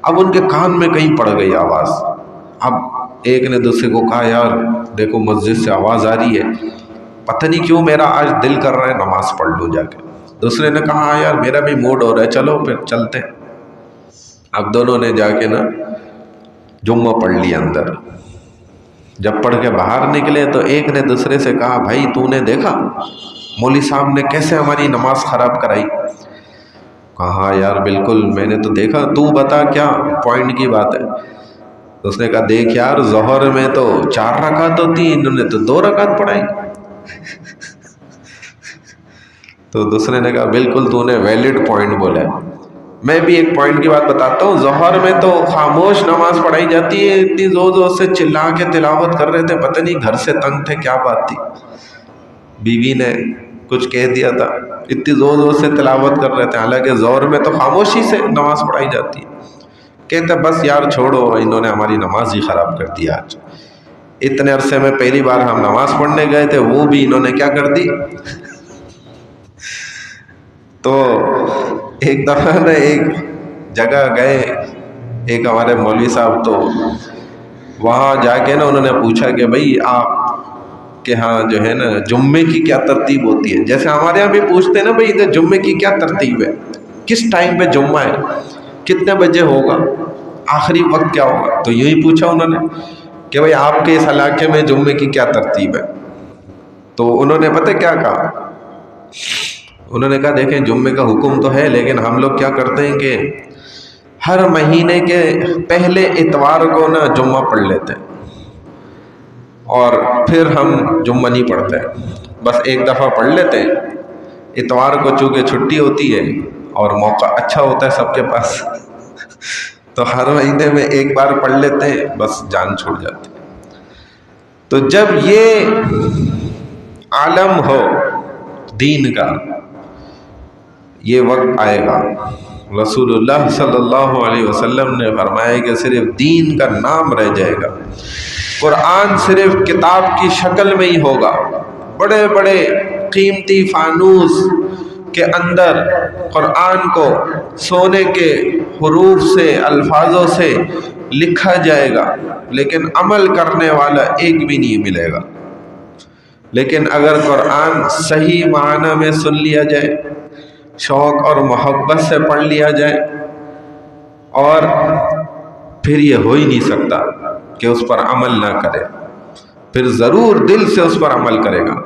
اب ان کے کان میں کہیں پڑ گئی آواز، اب ایک نے دوسرے کو کہا یار دیکھو مسجد سے آواز آ رہی ہے، پتہ نہیں کیوں میرا آج دل کر رہا ہے نماز پڑھ لوں جا کے۔ دوسرے نے کہا ہاں یار میرا بھی موڈ ہو رہا ہے، چلو پھر چلتے ہیں۔ اب دونوں نے جا کے نا جمعہ پڑھ لیا اندر۔ جب پڑھ کے باہر نکلے تو ایک نے دوسرے سے کہا بھائی تو نے دیکھا مولوی صاحب نے کیسے ہماری نماز خراب کرائی؟ کہا یار بالکل میں نے تو دیکھا، تو بتا کیا پوائنٹ کی بات ہے؟ تو اس نے کہا دیکھ یار ظہر میں تو 4 رکعت ہوتی، انہوں نے تو 2 رکعت پڑھائی۔ تو دوسرے نے کہا بالکل تو نے ویلڈ پوائنٹ بولا ہے، میں بھی ایک پوائنٹ کی بات بتاتا ہوں، ظہر میں تو خاموش نماز پڑھائی جاتی ہے، اتنی زور زور سے چلا کے تلاوت کر رہے تھے، پتہ نہیں گھر سے تنگ تھے کیا بات تھی۔ بیوی نے کچھ کہہ دیا تھا، اتنی زور زور سے تلاوت کر رہے تھے، حالانکہ زور میں تو خاموشی سے نماز پڑھائی جاتی ہے۔ کہتے بس یار چھوڑو، انہوں نے ہماری نماز ہی خراب کر دی آج، اتنے عرصے میں پہلی بار ہم نماز پڑھنے گئے تھے، وہ بھی انہوں نے کیا کر دی۔ تو ایک دفعہ نا ایک جگہ گئے، ایک ہمارے مولوی صاحب، تو وہاں جا کے نا انہوں نے پوچھا کہ بھئی آپ کے ہاں جو ہے نا جمعے کی کیا ترتیب ہوتی ہے؟ جیسے ہمارے ہاں بھی پوچھتے ہیں نا بھئی ادھر جمعے کی کیا ترتیب ہے، کس ٹائم پہ جمعہ ہے، کتنے بجے ہوگا، آخری وقت کیا ہوگا۔ تو یہی پوچھا انہوں نے کہ بھئی آپ کے اس علاقے میں جمعے کی کیا ترتیب ہے؟ تو انہوں نے پتہ کیا کہا، انہوں نے کہا دیکھیں جمعے کا حکم تو ہے، لیکن ہم لوگ کیا کرتے ہیں کہ ہر مہینے کے پہلے اتوار کو نا جمعہ پڑھ لیتے ہیں، اور پھر ہم جمعہ نہیں پڑھتے، بس ایک دفعہ پڑھ لیتے ہیں، اتوار کو چونکہ چھٹی ہوتی ہے اور موقع اچھا ہوتا ہے سب کے پاس، تو ہر مہینے میں ایک بار پڑھ لیتے ہیں، بس جان چھوڑ جاتی ہے۔ تو جب یہ عالم ہو دین کا، یہ وقت آئے گا، رسول اللہ صلی اللہ علیہ وسلم نے فرمایا کہ صرف دین کا نام رہ جائے گا، قرآن صرف کتاب کی شکل میں ہی ہوگا، بڑے بڑے قیمتی فانوس کے اندر قرآن کو سونے کے حروف سے، الفاظوں سے لکھا جائے گا، لیکن عمل کرنے والا ایک بھی نہیں ملے گا۔ لیکن اگر قرآن صحیح معنی میں سن لیا جائے، شوق اور محبت سے پڑھ لیا جائے، اور پھر یہ ہو ہی نہیں سکتا کہ اس پر عمل نہ کرے، پھر ضرور دل سے اس پر عمل کرے گا۔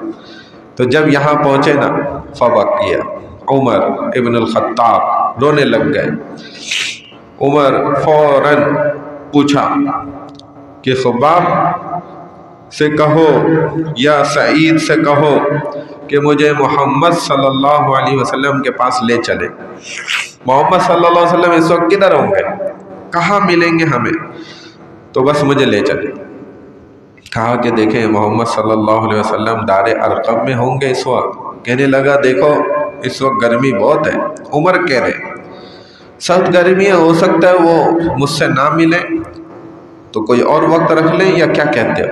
تو جب یہاں پہنچے نا، فبکیہ عمر ابن الخطاب رونے لگ گئے۔ عمر فوراً پوچھا کہ خباب سے کہو یا سعید سے کہو کہ مجھے محمد صلی اللہ علیہ وسلم کے پاس لے چلے۔ محمد صلی اللہ علیہ وسلم اس وقت کدھر ہوں گے، کہاں ملیں گے ہمیں، تو بس مجھے لے چلے۔ کہا کہ دیکھیں محمد صلی اللہ علیہ وسلم دار ارقم میں ہوں گے اس وقت۔ کہنے لگا دیکھو اس وقت گرمی بہت ہے۔ عمر کہہ رہے سخت گرمی ہے، ہو سکتا ہے وہ مجھ سے نہ ملے، تو کوئی اور وقت رکھ لیں یا کیا کہتے ہو؟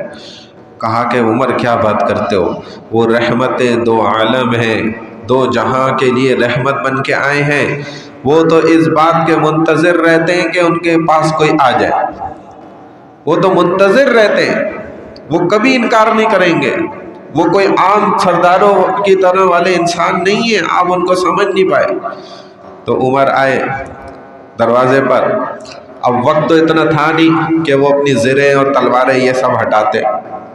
کہا کہ عمر کیا بات کرتے ہو، وہ رحمت دو عالم ہیں، دو جہاں کے لیے رحمت بن کے آئے ہیں، وہ تو اس بات کے منتظر رہتے ہیں کہ ان کے پاس کوئی آ جائے، وہ تو منتظر رہتے ہیں، وہ کبھی انکار نہیں کریں گے، وہ کوئی عام سرداروں کی طرح والے انسان نہیں ہیں، آپ ان کو سمجھ نہیں پائے۔ تو عمر آئے دروازے پر، اب وقت تو اتنا تھا نہیں کہ وہ اپنی زریں اور تلواریں یہ سب ہٹاتے،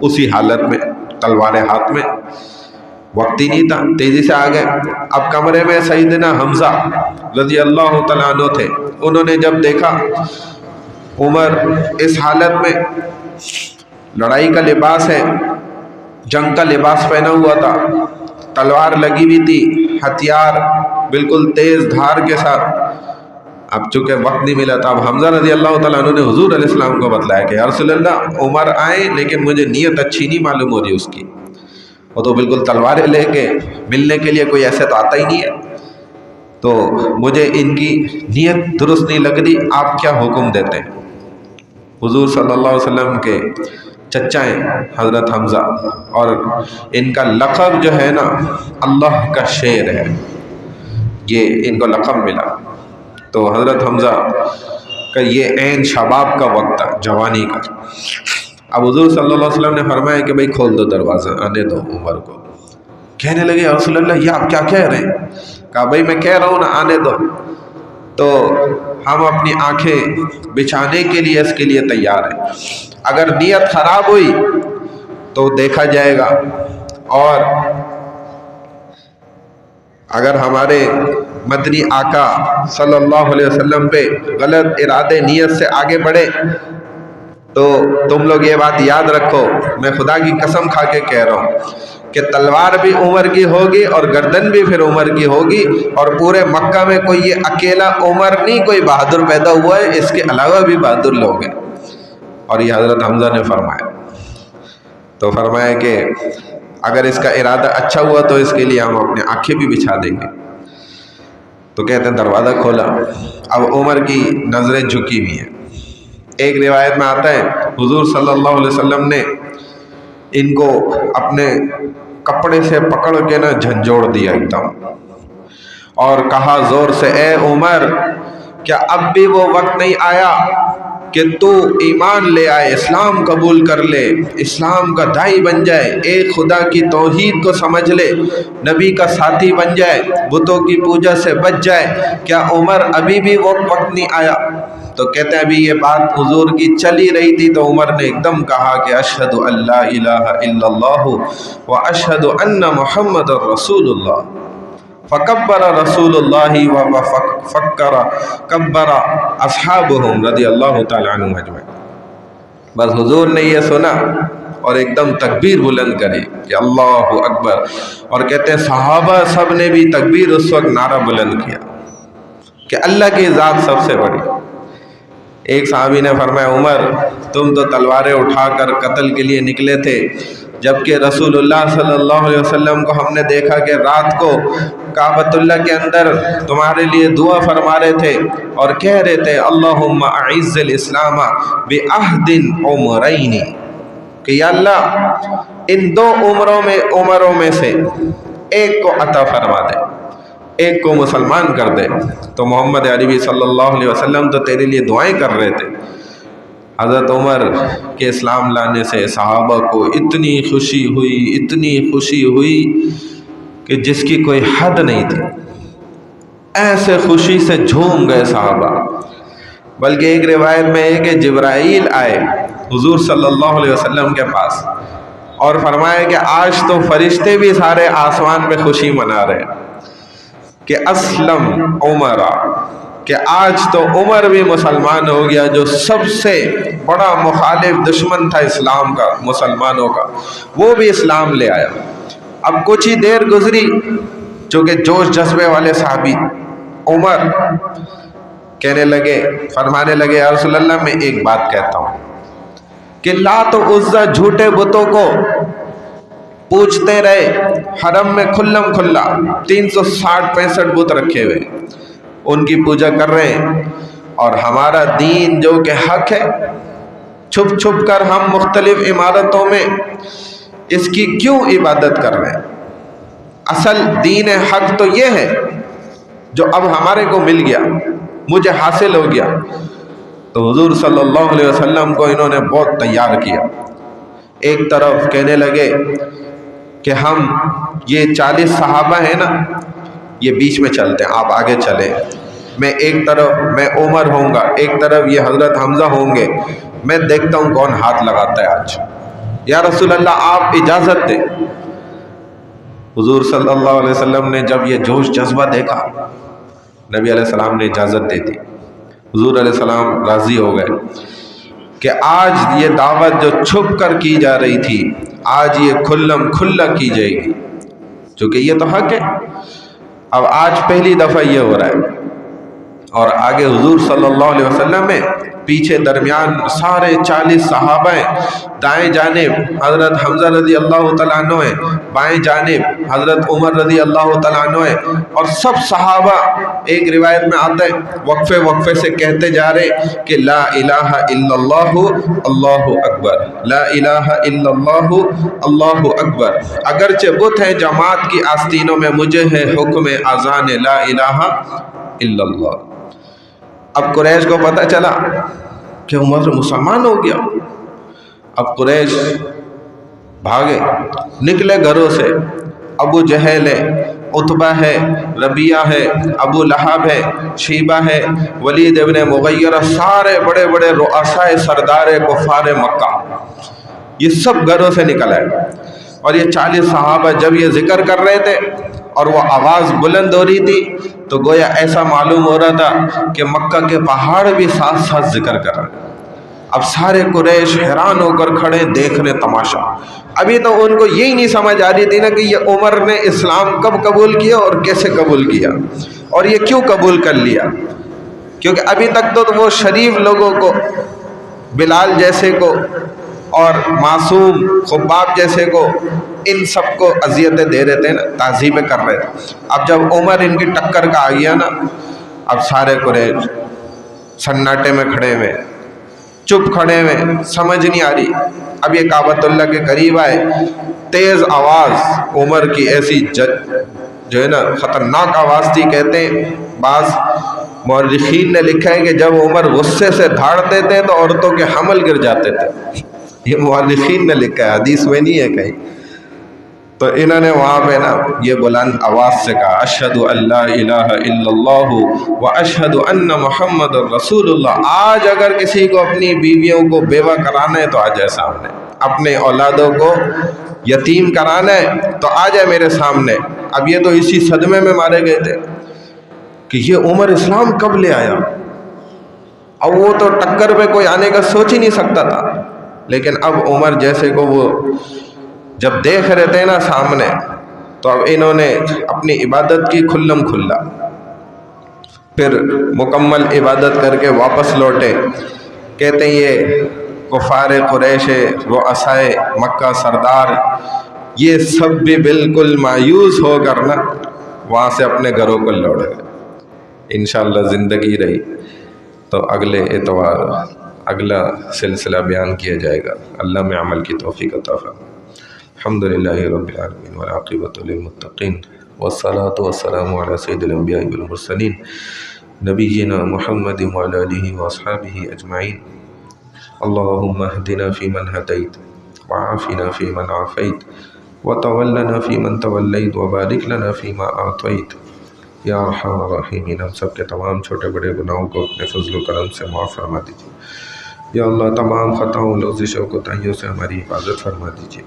اسی حالت میں تلواریں ہاتھ میں، وقت ہی نہیں تھا، تیزی سے آ گئے۔ اب کمرے میں سیدنا حمزہ رضی اللہ تعالیٰ عنہ تھے، انہوں نے جب دیکھا عمر اس حالت میں، لڑائی کا لباس ہے، جنگ کا لباس پہنا ہوا تھا، تلوار لگی ہوئی تھی، ہتھیار بالکل تیز دھار کے ساتھ، اب چونکہ وقت نہیں ملا تھا، اب حمزہ رضی اللہ تعالیٰ عنہ نے حضور علیہ السلام کو بتلایا کہ یا رسول اللہ عمر آئے لیکن مجھے نیت اچھی نہیں معلوم ہو رہی اس کی، وہ تو بالکل تلواریں لے کے ملنے کے لیے، کوئی ایسے تو آتا ہی نہیں ہے، تو مجھے ان کی نیت درست نہیں لگ رہی، آپ کیا حکم دیتے ہیں؟ حضور صلی اللہ علیہ وسلم کے چچا ہیں حضرت حمزہ، اور ان کا لقب جو ہے نا اللہ کا شیر ہے، یہ ان کو لقب ملا۔ تو حضرت حمزہ کا یہ عین شباب کا وقت تھا، جوانی کا۔ اب حضور صلی اللہ علیہ وسلم نے فرمایا کہ بھئی کھول دو دروازہ، آنے دو عمر کو۔ کہنے لگے یا رسول اللہ یہ آپ کیا کہہ رہے ہیں؟ کہا بھئی میں کہہ رہا ہوں نا آنے دو، تو ہم اپنی آنکھیں بچھانے کے لیے اس کے لیے تیار ہیں، اگر نیت خراب ہوئی تو دیکھا جائے گا، اور اگر ہمارے مدنی آقا صلی اللہ علیہ وسلم پہ غلط ارادے نیت سے آگے بڑھے تو تم لوگ یہ بات یاد رکھو، میں خدا کی قسم کھا کے کہہ رہا ہوں کہ تلوار بھی عمر کی ہوگی اور گردن بھی پھر عمر کی ہوگی، اور پورے مکہ میں کوئی یہ اکیلا عمر نہیں کوئی بہادر پیدا ہوا ہے، اس کے علاوہ بھی بہادر لوگ ہیں۔ اور یہ حضرت حمزہ نے فرمایا، تو فرمایا کہ اگر اس کا ارادہ اچھا ہوا تو اس کے لیے ہم اپنے آنکھیں بھی بچھا دیں گے۔ تو کہتے ہیں دروازہ کھولا، اب عمر کی نظریں جھکی ہوئی ہیں۔ ایک روایت میں آتا ہے حضور صلی اللہ علیہ وسلم نے ان کو اپنے کپڑے سے پکڑ کے نا جھنجھوڑ دیا ایک دم، اور کہا زور سے، اے عمر، کیا اب بھی وہ وقت نہیں آیا کہ تو ایمان لے آئے، اسلام قبول کر لے، اسلام کا داعی بن جائے، ایک خدا کی توحید کو سمجھ لے، نبی کا ساتھی بن جائے، بتوں کی پوجا سے بچ جائے؟ کیا عمر ابھی بھی وہ وقت نہیں آیا؟ تو کہتے ہیں ابھی یہ بات حضور کی چل ہی رہی تھی تو عمر نے ایک دم کہا کہ اشہد ان لا الہ الا اللہ و اشہد ان محمد رسول اللہ، فکبر رسول اللہ وفکر کبر اصحابہم رضی اللہ تعالی عنہم اجمعین۔ بس حضور نے یہ سنا اور ایک دم تکبیر بلند کری کہ اللہ اکبر، اور کہتے ہیں صحابہ سب نے بھی تکبیر اس وقت نعرہ بلند کیا کہ اللہ کی ذات سب سے بڑی۔ ایک صحابی نے فرمایا عمر تم تو تلواریں اٹھا کر قتل کے لیے نکلے تھے، جبکہ رسول اللہ صلی اللہ علیہ وسلم کو ہم نے دیکھا کہ رات کو کعبۃ اللہ کے اندر تمہارے لیے دعا فرما رہے تھے اور کہہ رہے تھے اللہم اعز الاسلام بعہد عمرین، کہ یا اللہ ان دو عمروں میں سے ایک کو عطا فرما دے، ایک کو مسلمان کر دے۔ تو محمد عربی صلی اللہ علیہ وسلم تو تیرے لیے دعائیں کر رہے تھے۔ حضرت عمر کے اسلام لانے سے صحابہ کو اتنی خوشی ہوئی کہ جس کی کوئی حد نہیں تھی، ایسے خوشی سے جھوم گئے صحابہ۔ بلکہ ایک روایت میں ہے کہ جبرائیل آئے حضور صلی اللہ علیہ وسلم کے پاس اور فرمایا کہ آج تو فرشتے بھی سارے آسمان پہ خوشی منا رہے ہیں کہ اسلم عمر، کہ آج تو عمر بھی مسلمان ہو گیا، جو سب سے بڑا مخالف دشمن تھا اسلام کا، مسلمانوں کا، وہ بھی اسلام لے آیا۔ اب کچھ ہی دیر گزری، چونکہ جوش جذبے والے صحابی عمر کہنے لگے، فرمانے لگے یا رسول اللہ میں ایک بات کہتا ہوں کہ لات و عزا جھوٹے بتوں کو پوجتے رہے، حرم میں کھلم کھلا 360-65 بت رکھے ہوئے، ان کی پوجا کر رہے ہیں، اور ہمارا دین جو کہ حق ہے، چھپ چھپ کر ہم مختلف عمارتوں میں اس کی کیوں عبادت کر رہے ہیں؟ اصل دین حق تو یہ ہے جو اب ہمارے کو مل گیا، مجھے حاصل ہو گیا۔ تو حضور صلی اللہ علیہ وسلم کو انہوں نے بہت تیار کیا۔ ایک طرف کہنے لگے کہ ہم یہ 40 صحابہ ہیں نا، یہ بیچ میں چلتے ہیں، آپ آگے چلیں، میں ایک طرف میں عمر ہوں گا، ایک طرف یہ حضرت حمزہ ہوں گے، میں دیکھتا ہوں کون ہاتھ لگاتا ہے آج۔ یا رسول اللہ آپ اجازت دیں۔ حضور صلی اللہ علیہ وسلم نے جب یہ جوش جذبہ دیکھا، نبی علیہ السلام نے اجازت دے دی۔ حضور علیہ السلام راضی ہو گئے کہ آج یہ دعوت جو چھپ کر کی جا رہی تھی، آج یہ کھلم کھلا کی جائے گی، چونکہ یہ تو حق ہے۔ اب آج پہلی دفعہ یہ ہو رہا ہے، اور آگے حضور صلی اللہ علیہ وسلم میں پیچھے درمیان سارے 40 صحابہ ہیں، دائیں جانب حضرت حمزہ رضی اللہ تعالیٰ عنہ ہیں، بائیں جانب حضرت عمر رضی اللہ تعالیٰ عنہ ہیں، اور سب صحابہ ایک روایت میں آتا ہے وقفے وقفے سے کہتے جا رہے کہ لا الہ الا اللہ اللہ اکبر، لا الہ الا اللہ اللہ اکبر۔ اگرچہ بت ہیں جماعت کی آستینوں میں، مجھے ہے حکم اذان لا الہ الا اللہ۔ اب قریش کو پتہ چلا کہ عمر مسلمان ہو گیا۔ اب قریش بھاگے، نکلے گھروں سے، ابو جہل ہے، عتبہ ہے، ربیعہ ہے، ابو لہب ہے، شیبہ ہے، ولید ابن مغیرہ، سارے بڑے بڑے رؤساء سردار کفار مکہ، یہ سب گھروں سے نکل آئے۔ اور یہ 40 صحابہ جب یہ ذکر کر رہے تھے اور وہ آواز بلند ہو رہی تھی تو گویا ایسا معلوم ہو رہا تھا کہ مکہ کے پہاڑ بھی ساتھ ساتھ ذکر کر رہے ہیں۔ اب سارے قریش حیران ہو کر کھڑے دیکھ رہے تماشا۔ ابھی تو ان کو یہی نہیں سمجھ آ رہی تھی نا کہ یہ عمر نے اسلام کب قبول کیا اور کیسے قبول کیا، اور یہ کیوں قبول کر لیا، کیونکہ ابھی تک تو وہ شریف لوگوں کو، بلال جیسے کو اور معصوم خباب جیسے کو ان سب کو اذیتیں دے رہے تھے نا، تعذیبیں کر رہے تھے۔ اب جب عمر ان کی ٹکر کا آ گیا نا، اب سارے قریش سناٹے میں کھڑے ہوئے، چپ کھڑے ہوئے، سمجھ نہیں آ رہی۔ اب یہ کعبۃ اللہ کے قریب آئے، تیز آواز عمر کی ایسی جو ہے نا خطرناک آواز تھی، کہتے ہیں بعض مورخین نے لکھا ہے کہ جب عمر غصے سے دھاڑتے تھے تو عورتوں کے حمل گر جاتے تھے۔ یہ مورخین نے لکھا ہے، حدیث میں نہیں ہے کہیں۔ تو انہوں نے وہاں پہ نا یہ بلند آواز سے کہا، اشہد ان لا الہ الا اللہ و اشہد ان محمد رسول اللہ۔ آج اگر کسی کو اپنی بیویوں کو بیوہ کرانا ہے تو آ جائے سامنے، اپنے اولادوں کو یتیم کرانا ہے تو آ جائے میرے سامنے۔ اب یہ تو اسی صدمے میں مارے گئے تھے کہ یہ عمر اسلام کب لے آیا، اب وہ تو ٹکر پہ کوئی آنے کا سوچ ہی نہیں سکتا تھا۔ لیکن اب عمر جیسے کو وہ جب دیکھ رہے تھے نا سامنے، تو اب انہوں نے اپنی عبادت کی کھلم کھلا، پھر مکمل عبادت کر کے واپس لوٹے۔ کہتے ہیں یہ کفار قریش، رؤسائے مکہ سردار، یہ سب بھی بالکل مایوس ہو کر نا وہاں سے اپنے گھروں کو لوٹ گئے۔ انشاءاللہ زندگی رہی تو اگلے اتوار اگلا سلسلہ بیان کیا جائے گا۔ اللہ میں عمل کی توفیق عطا فرمائے۔ الحمدللہ رب العالمین والعاقبۃ للمتقین والصلاۃ والسلام علی سید الانبیاء والمرسلین نبینا محمد وعلی آلہ واصحابہ اجمعین۔ اللہم اہدنا فیمن ہدیت وعافنا فیمن عافیت وتولنا فیمن تولیت وبارک لنا فیما اعطیت۔ یا ارحم الراحمین، ہم سب کے تمام چھوٹے بڑے گناہوں کو اپنے فضل و کرم سے معاف فرما دیجیے۔ یا اللہ تمام خطاؤں لغزشوں کو تہیوں سے ہماری حفاظت فرما دیجیے۔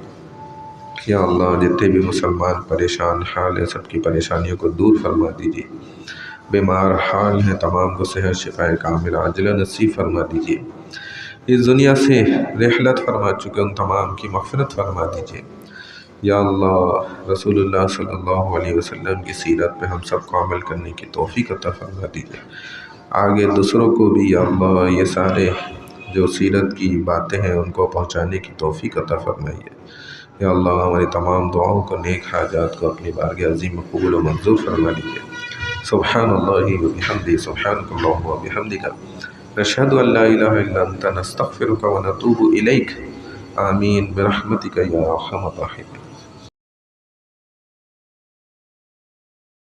یا اللہ جتنے بھی مسلمان پریشان حال ہیں سب کی پریشانیوں کو دور فرما دیجیے۔ بیمار حال ہیں تمام کو صحت شفا کاملہ عاجلہ نصیب فرما دیجیے۔ اس دنیا سے رحلت فرما چکے ان تمام کی مغفرت فرما دیجیے۔ یا اللہ رسول اللہ صلی اللہ علیہ وسلم کی سیرت پہ ہم سب کو عمل کرنے کی توفیق عطا فرما دیجیے۔ آگے دوسروں کو بھی یا اللہ یہ سارے جو سیرت کی باتیں ہیں ان کو پہنچانے کی توفیق عطا فرمائیے۔ یا اللہ ہماری تمام دعاؤں کو، نیک حاجات کو اپنی بارگاہ عظیم قبول و منظور فرما لیجیے۔ سبحان اللہ و بحمدہ، سبحانک اللہم و بحمدک، نشہد ان لا الہ الا انت، نستغفرک و نتوب الیک۔ آمین برحمتک یا ارحم الراحمین۔